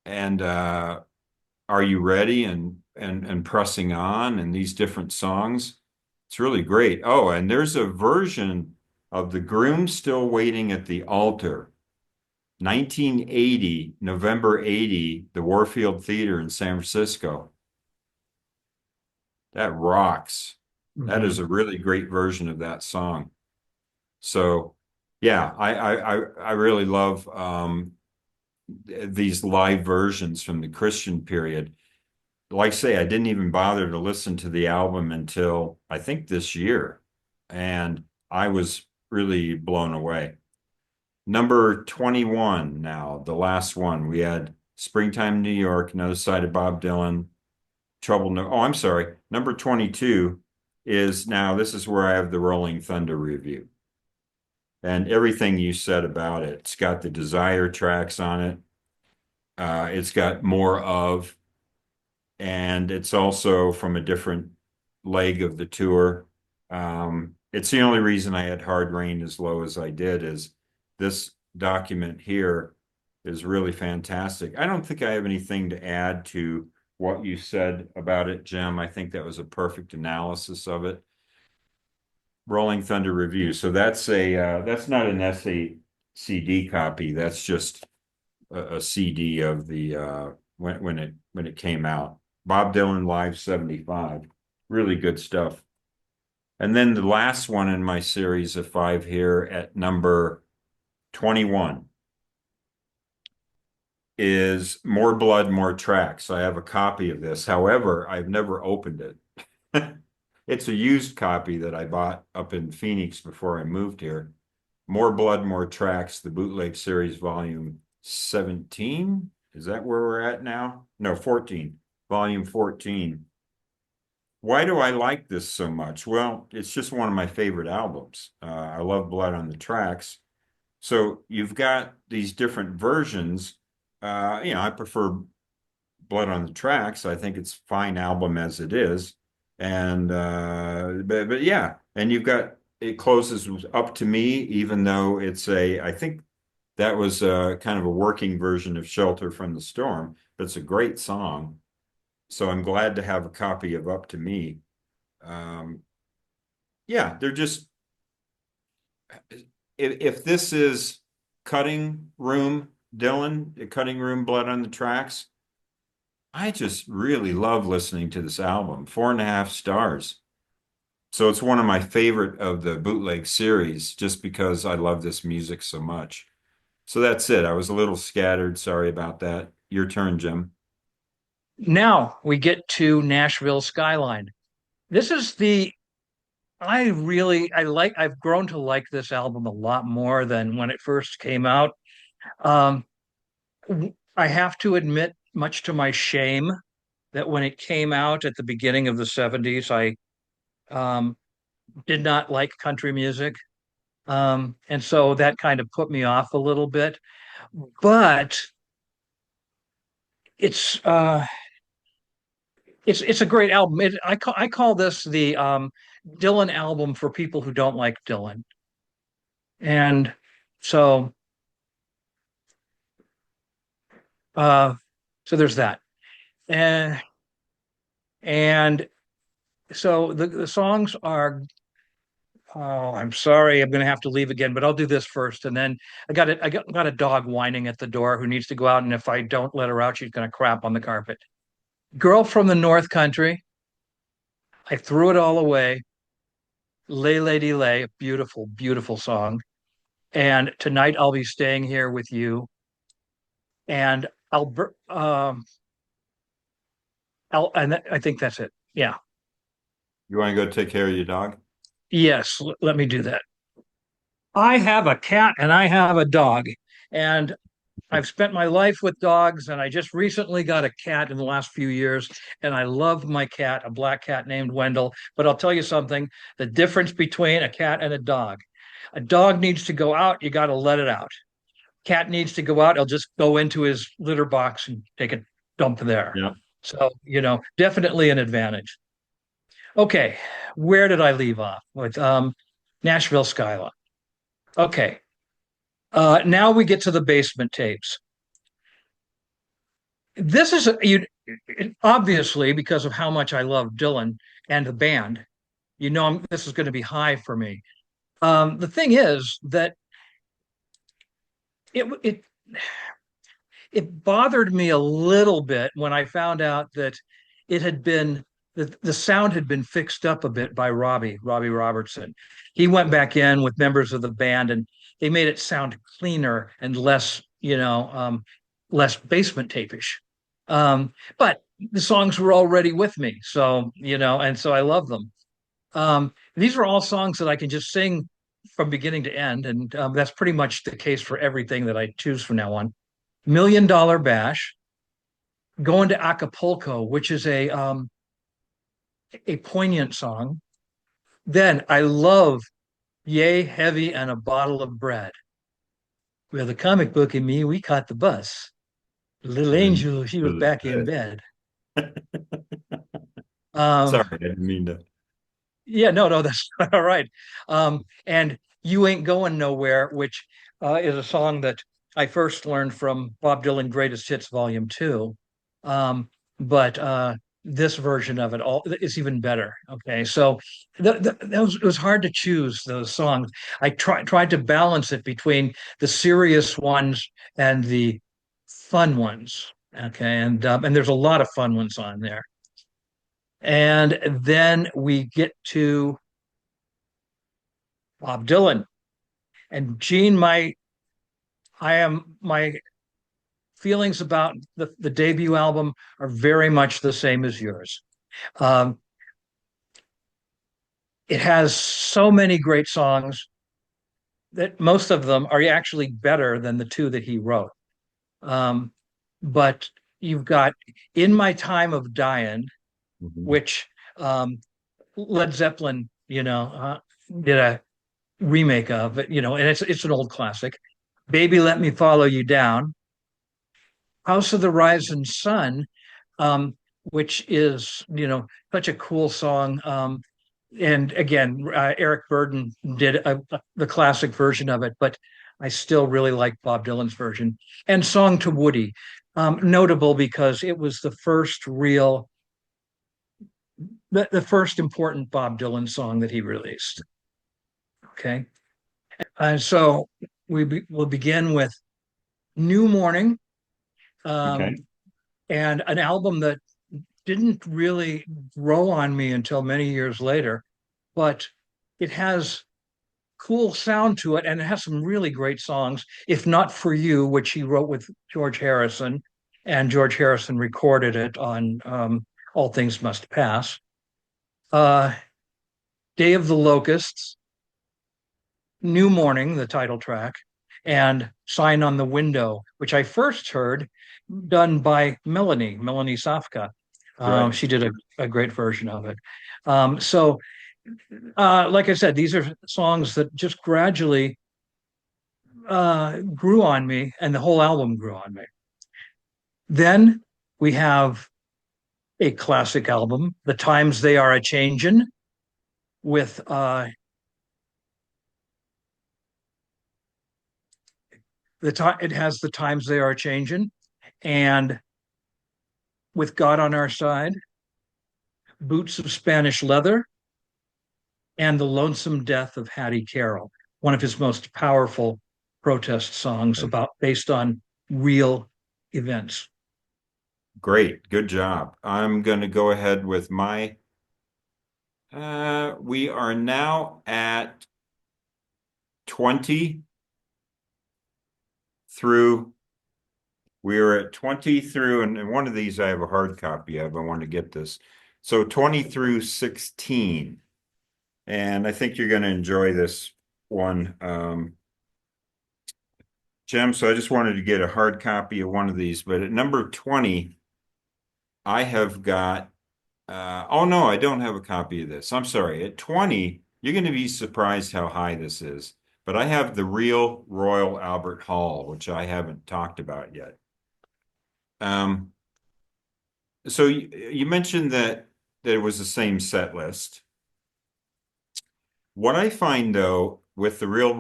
and Are You Ready, and Pressing On, and these different songs. It's really great. Oh, and there's a version of The Groom Still Waiting at the Altar, 1980, November 80, the Warfield Theater in San Francisco. That rocks. That is Mhm. a really great version of that song. So, yeah, I really love these live versions from the Christian period. Like I say, I didn't even bother to listen to the album until I think this year, and I was really blown away. Number 21 now, the last one. We had Springtime in New York, Another Side of Bob Dylan, Trouble No. Oh, I'm sorry. Number 22 is now, this is where I have the Rolling Thunder review. And everything you said about it. It's got the Desire tracks on it. It's got More Of, and it's also from a different leg of the tour. It's the only reason I had Hard Rain as low as I did is this document here is really fantastic. I don't think I have anything to add to what you said about it, Jim. I think that was a perfect analysis of it. Rolling Thunder Review. So that's not an essay CD copy. That's just a CD of the when it came out. Bob Dylan Live 75. Really good stuff. And then the last one in my series of five here at number 21 is More Blood, More Tracks. I have a copy of this. However, I've never opened it. It's a used copy that I bought up in Phoenix before I moved here. More Blood, More Tracks, the bootleg series, volume 17. Is that where we're at now? No, 14, volume 14. Why do I like this so much? Well, it's just one of my favorite albums. I love Blood on the Tracks. So you've got these different versions. I prefer Blood on the Tracks. I think it's a fine album as it is. And but yeah, and you've got it closes with Up to Me, even though I think that was kind of a working version of Shelter from the Storm, but it's a great song. So I'm glad to have a copy of Up to Me. Um, yeah, they're just if this is cutting room Dylan, cutting room Blood on the Tracks, I just really love listening to this album. 4.5 stars. So it's one of my favorite of the bootleg series just because I love this music so much. So that's it. I was a little scattered. Sorry about that. Your turn, Jim. Now we get to Nashville Skyline. This is the I've grown to like this album a lot more than when it first came out. Um, I have to admit, much to my shame, that when it came out at the beginning of the 70s, I um, did not like country music. And so that kind of put me off a little bit. But it's uh, it's a great album. I call this the Dylan album for people who don't like Dylan. And so uh, so there's that. And and so the songs are, oh, I'm sorry, I'm going to have to leave again, but I'll do this first. And then got a dog whining at the door who needs to go out, and if I don't let her out, she's going to crap on the carpet. Girl from the North Country. I threw it all away. Lay Lady Lay, a beautiful, beautiful song. And tonight I'll be staying here with you. And I think that's it. Yeah. You want to go take care of your dog? Yes, let me do that. I have a cat and I have a dog, and I've spent my life with dogs, and I just recently got a cat in the last few years, and I love my cat, a black cat named Wendell. But I'll tell you something, the difference between a cat and a dog needs to go out, you got to let it out. Cat needs to go out, he'll just go into his litter box and take a dump there. Yeah. So, definitely an advantage. Okay, where did I leave off? With Nashville Skyline. Okay, now we get to the basement tapes. This is obviously because of how much I love Dylan and the band. This is going to be high for me. The thing is that it it it bothered me a little bit when I found out that it had been the sound had been fixed up a bit by Robbie Robertson. He went back in with members of the band and they made it sound cleaner and less, less basement tapish. But the songs were already with me, so and so I love them. These are all songs that I can just sing from beginning to end, and that's pretty much the case for everything that I choose from now on. $1 Million Bash, Going to Acapulco, which is a poignant song. Then I love Yay Heavy and a Bottle of Bread. Well, the comic book and me, we caught the bus. Little And angel, she was back in bed. sorry, Um, I didn't mean to. Yeah, no, that's all right. And You Ain't Going Nowhere, which is a song that I first learned from Bob Dylan Greatest Hits Volume 2. Um, but This version of it all is even better. Okay, so it was hard to choose those songs. I tried to balance it between the serious ones and the fun ones. Okay, and there's a lot of fun ones on there. And then we get to Bob Dylan. And Gene, my feelings about the debut album are very much the same as yours. Um, it has so many great songs that most of them are actually better than the two that he wrote. Um, but you've got In My Time of Dying, Mhm. which Led Zeppelin, did a remake of it, and it's an old classic. Baby, Let Me Follow You Down, House of the Rising Sun, um, which is, such a cool song. And again, Eric Burden did the classic version of it, but I still really like Bob Dylan's version. And Song to Woody, notable because it was the first important Bob Dylan song that he released. Okay. So we'll begin with New Morning, um, Okay. and an album that didn't really grow on me until many years later, but it has cool sound to it and it has some really great songs. If Not For You, which he wrote with George Harrison, and George Harrison recorded it on All Things Must Pass. Uh, Day of the Locusts, New Morning, the title track, and Sign on the Window, which I first heard done by Melanie Safka. Right. She did a great version of it. So, like I said, these are songs that just gradually grew on me, and the whole album grew on me. Then we have a classic album, The Times They Are a Changin', with it has The Times They Are Changin', and With God on Our Side, Boots of Spanish Leather, and The Lonesome Death of Hattie Carroll, one of his most powerful protest songs Right. based on real events. Great. Good job. I'm going to go ahead with my, we are now at 20 through, we are at 20 through, and one of these I have a hard copy of. I want to get this. So 20 through 16. And I think you're going to enjoy this one, Jim. So I just wanted to get a hard copy of one of these. But at number 20, I have got, oh no, I don't have a copy of this. I'm sorry. At 20, you're going to be surprised how high this is. But I have the real Royal Albert Hall, which I haven't talked about yet. Um, so you mentioned that it was the same set list. What I find though with the real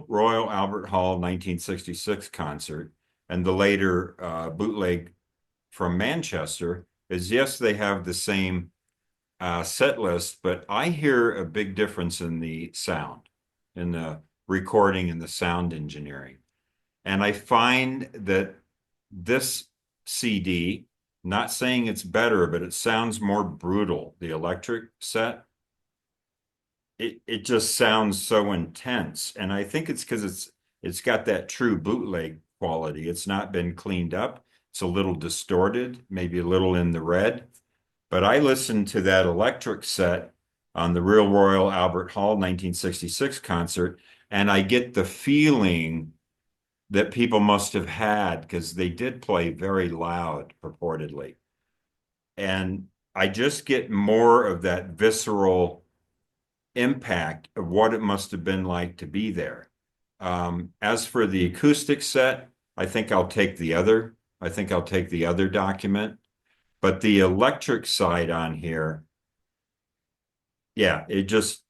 Royal Albert Hall 1966 concert and the later bootleg from Manchester is yes, they have the same set list, but I hear a big difference in the sound, in the recording and the sound engineering. And I find that this CD, not saying it's better, but it sounds more brutal. The electric set, it just sounds so intense. And I think it's because it's got that true bootleg quality. It's not been cleaned up. It's a little distorted, maybe a little in the red. But I listened to that electric set on the Real Royal Albert Hall 1966 concert, and I get the feeling that people must have had because they did play very loud, purportedly. And I just get more of that visceral impact of what it must have been like to be there. As for the acoustic set, I think I'll take the other. I think I'll take the other document. But the electric side on here, yeah, it just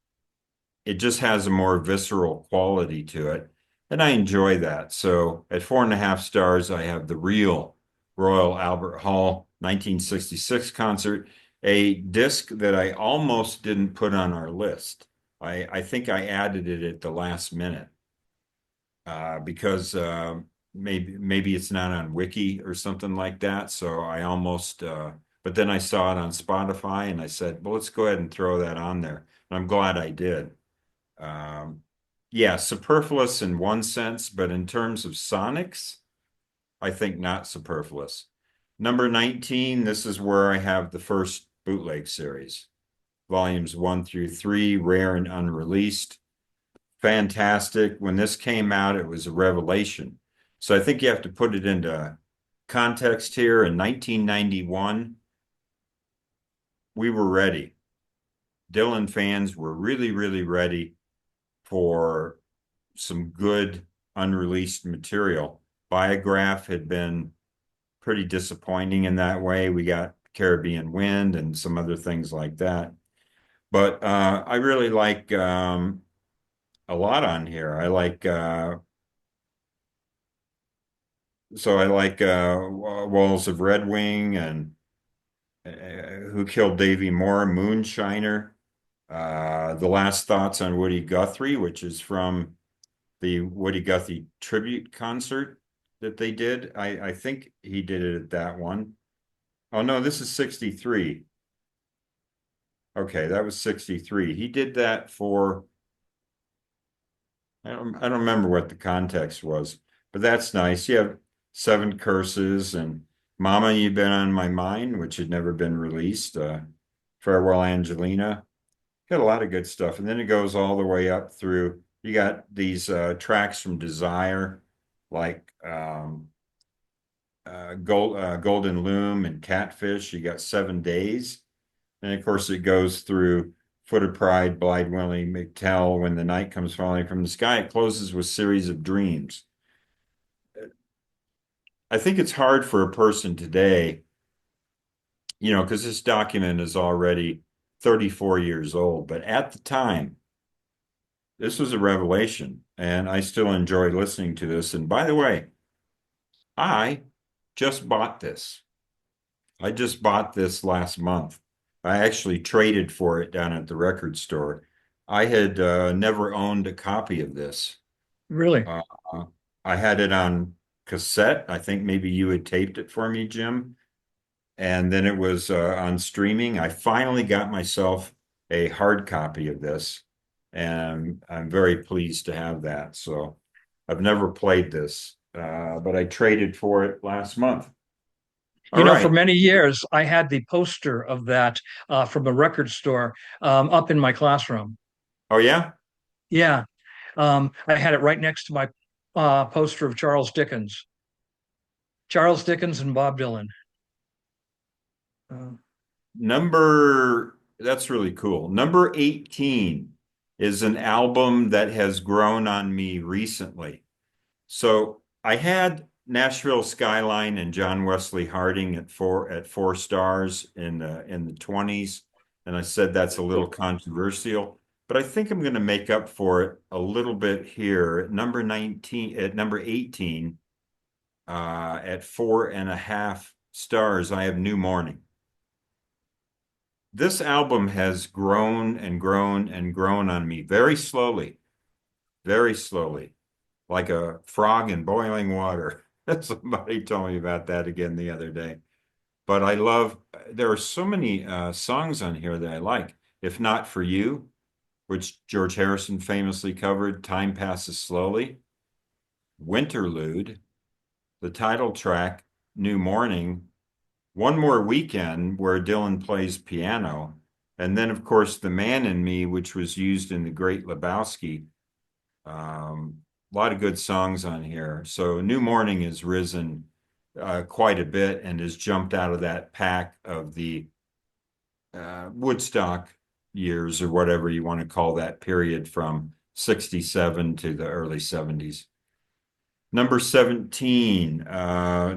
has a more visceral quality to it. And I enjoy that. So at 4.5 stars, I have the real Royal Albert Hall 1966 concert, a disc that I almost didn't put on our list. I think I added it at the last minute because maybe it's not on Wiki or something like that. So I almost, but then I saw it on Spotify and I said, well, let's go ahead and throw that on there. And I'm glad I did. Um, yeah, superfluous in one sense, but in terms of sonics, I think not superfluous. Number 19, this is where I have the first bootleg series, volumes 1 through 3, rare and unreleased. Fantastic. When this came out, it was a revelation. So I think you have to put it into context here. In 1991, we were ready. Dylan fans were really, really ready for some good unreleased material. Biograph had been pretty disappointing in that way. We got Caribbean Wind and some other things like that. But I really like a lot on here. I like Walls of Red Wing and Who Killed Davy Moore, Moonshiner, The Last Thoughts on Woody Guthrie, which is from the Woody Guthrie tribute concert that they did. I think he did it at that one. Oh no, this is 63. Okay, that was 63. He did that for I don't remember what the context was, but that's nice. You have Seven Curses and Mama, You've Been on My Mind, which had never been released. Farewell Angelina. Got a lot of good stuff. And then it goes all the way up through, you got these tracks from Desire, like Golden Loom and Catfish. You got 7 Days. And of course, it goes through Foot of Pride, Blind Willie McTell, When the Night Comes Falling from the Sky. It closes with Series of Dreams. I think it's hard for a person today, because this document is already 34 years old, but at the time, this was a revelation, and I still enjoy listening to this. And by the way, I just bought this. I just bought this last month. I actually traded for it down at the record store. I had never owned a copy of this. Really? Uh, I had it on cassette. I think maybe you had taped it for me, Jim. And then it was on streaming. I finally got myself a hard copy of this, and I'm very pleased to have that. So I've never played this, but I traded for it last month. All For right. many years, I had the poster of that from a record store up in my classroom. Oh, yeah? Yeah, I had it right next to my poster of Charles Dickens and Bob Dylan. Uh, That's really cool. Number 18 is an album that has grown on me recently. So I had Nashville Skyline and John Wesley Harding at four stars in the 20s, and I said that's a little controversial, but I think I'm going to make up for it a little bit here at number 18, at 4.5 stars. I have New Morning. This album has grown and grown and grown on me very slowly, like a frog in boiling water. Somebody told me about that again the other day. But there are so many songs on here that I like. If Not For You, which George Harrison famously covered, Time Passes Slowly, Winterlude, the title track, New Morning, One More Weekend, where Dylan plays piano, and then, of course, The Man in Me, which was used in The Great Lebowski. A lot of good songs on here. So New Morning has risen quite a bit and has jumped out of that pack of the Woodstock years, or whatever you want to call that period from 67 to the early 70s. Number 17.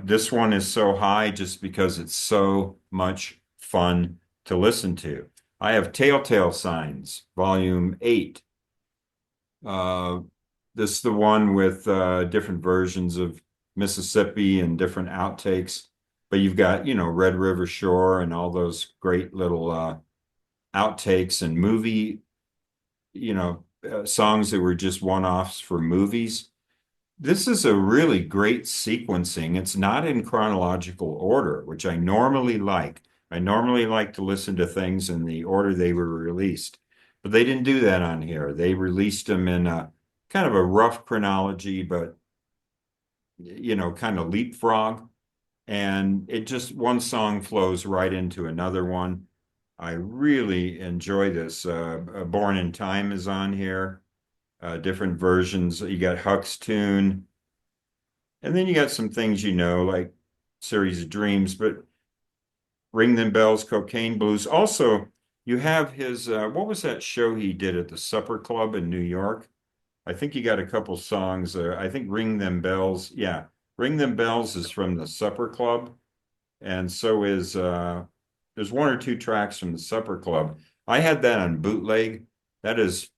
This one is so high just because it's so much fun to listen to. I have Telltale Signs, Volume 8. Uh, this is the one with different versions of Mississippi and different outtakes. But you've got, Red River Shore and all those great little outtakes and movie, songs that were just one-offs for movies. This is a really great sequencing. It's not in chronological order, which I normally like. I normally like to listen to things in the order they were released, but they didn't do that on here. They released them in a kind of a rough chronology, but kind of leapfrog. And it just one song flows right into another one. I really enjoy this. Born in Time is on here, different versions. You got Huck's tune. And then you got some things like Series of Dreams, but Ring Them Bells, Cocaine Blues. Also, you have his, what was that show he did at the Supper Club in New York? I think you got a couple songs. I think Ring Them Bells. Yeah, Ring Them Bells is from the Supper Club. And so is, there's one or two tracks from the Supper Club. I had that on bootleg. It's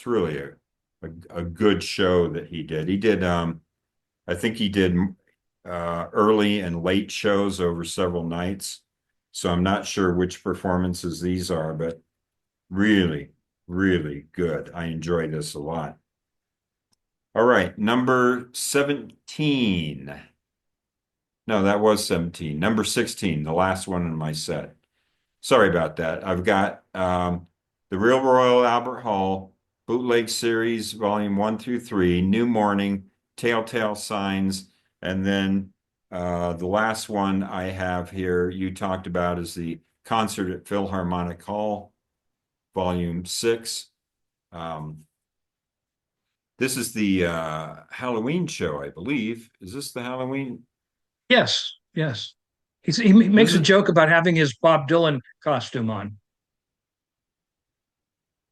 really a good show that he did. I think he did early and late shows over several nights. So I'm not sure which performances these are, but really, really good. I enjoy this a lot. All right, number 17. No, that was 17. Number 16, the last one in my set. Sorry about that. I've got the Real Royal Albert Hall, Bootleg Series, Volume 1 through 3, New Morning, Telltale Signs, and then the last one I have here you talked about is the Concert at Philharmonic Hall, Volume 6. This is the Halloween show, I believe. Is this the Halloween? Yes, yes. He makes Was a it? joke about having his Bob Dylan costume on.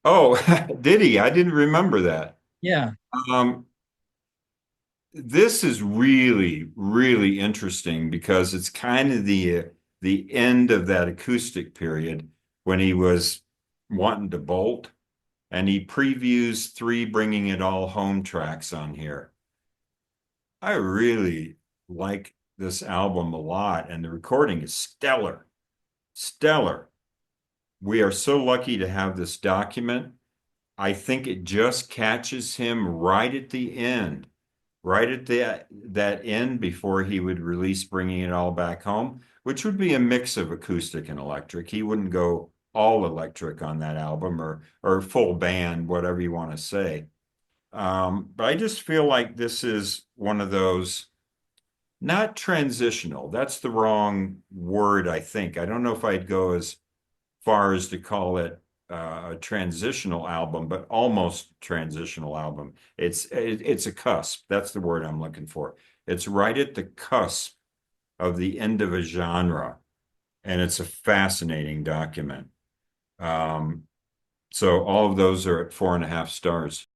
Oh, did he? I didn't remember that. Yeah. Um, this is really, really interesting because it's kind of the end of that acoustic period when he was wanting to bolt, and he previews three Bringing It All Home tracks on here. I really like this album a lot, and the recording is stellar, stellar. We are so lucky to have this document. I think it just catches him right at the end, right at that end before he would release Bringing It All Back Home, which would be a mix of acoustic and electric. He wouldn't go all electric on that album or full band, whatever you want to say. But I just feel like this is one of those not transitional. That's the wrong word, I think. I don't know if I'd go as far as to call it a transitional album, but almost transitional album. It's a cusp. That's the word I'm looking for. It's right at the cusp of the end of a genre, and it's a fascinating document. So all of those are at 4.5 stars.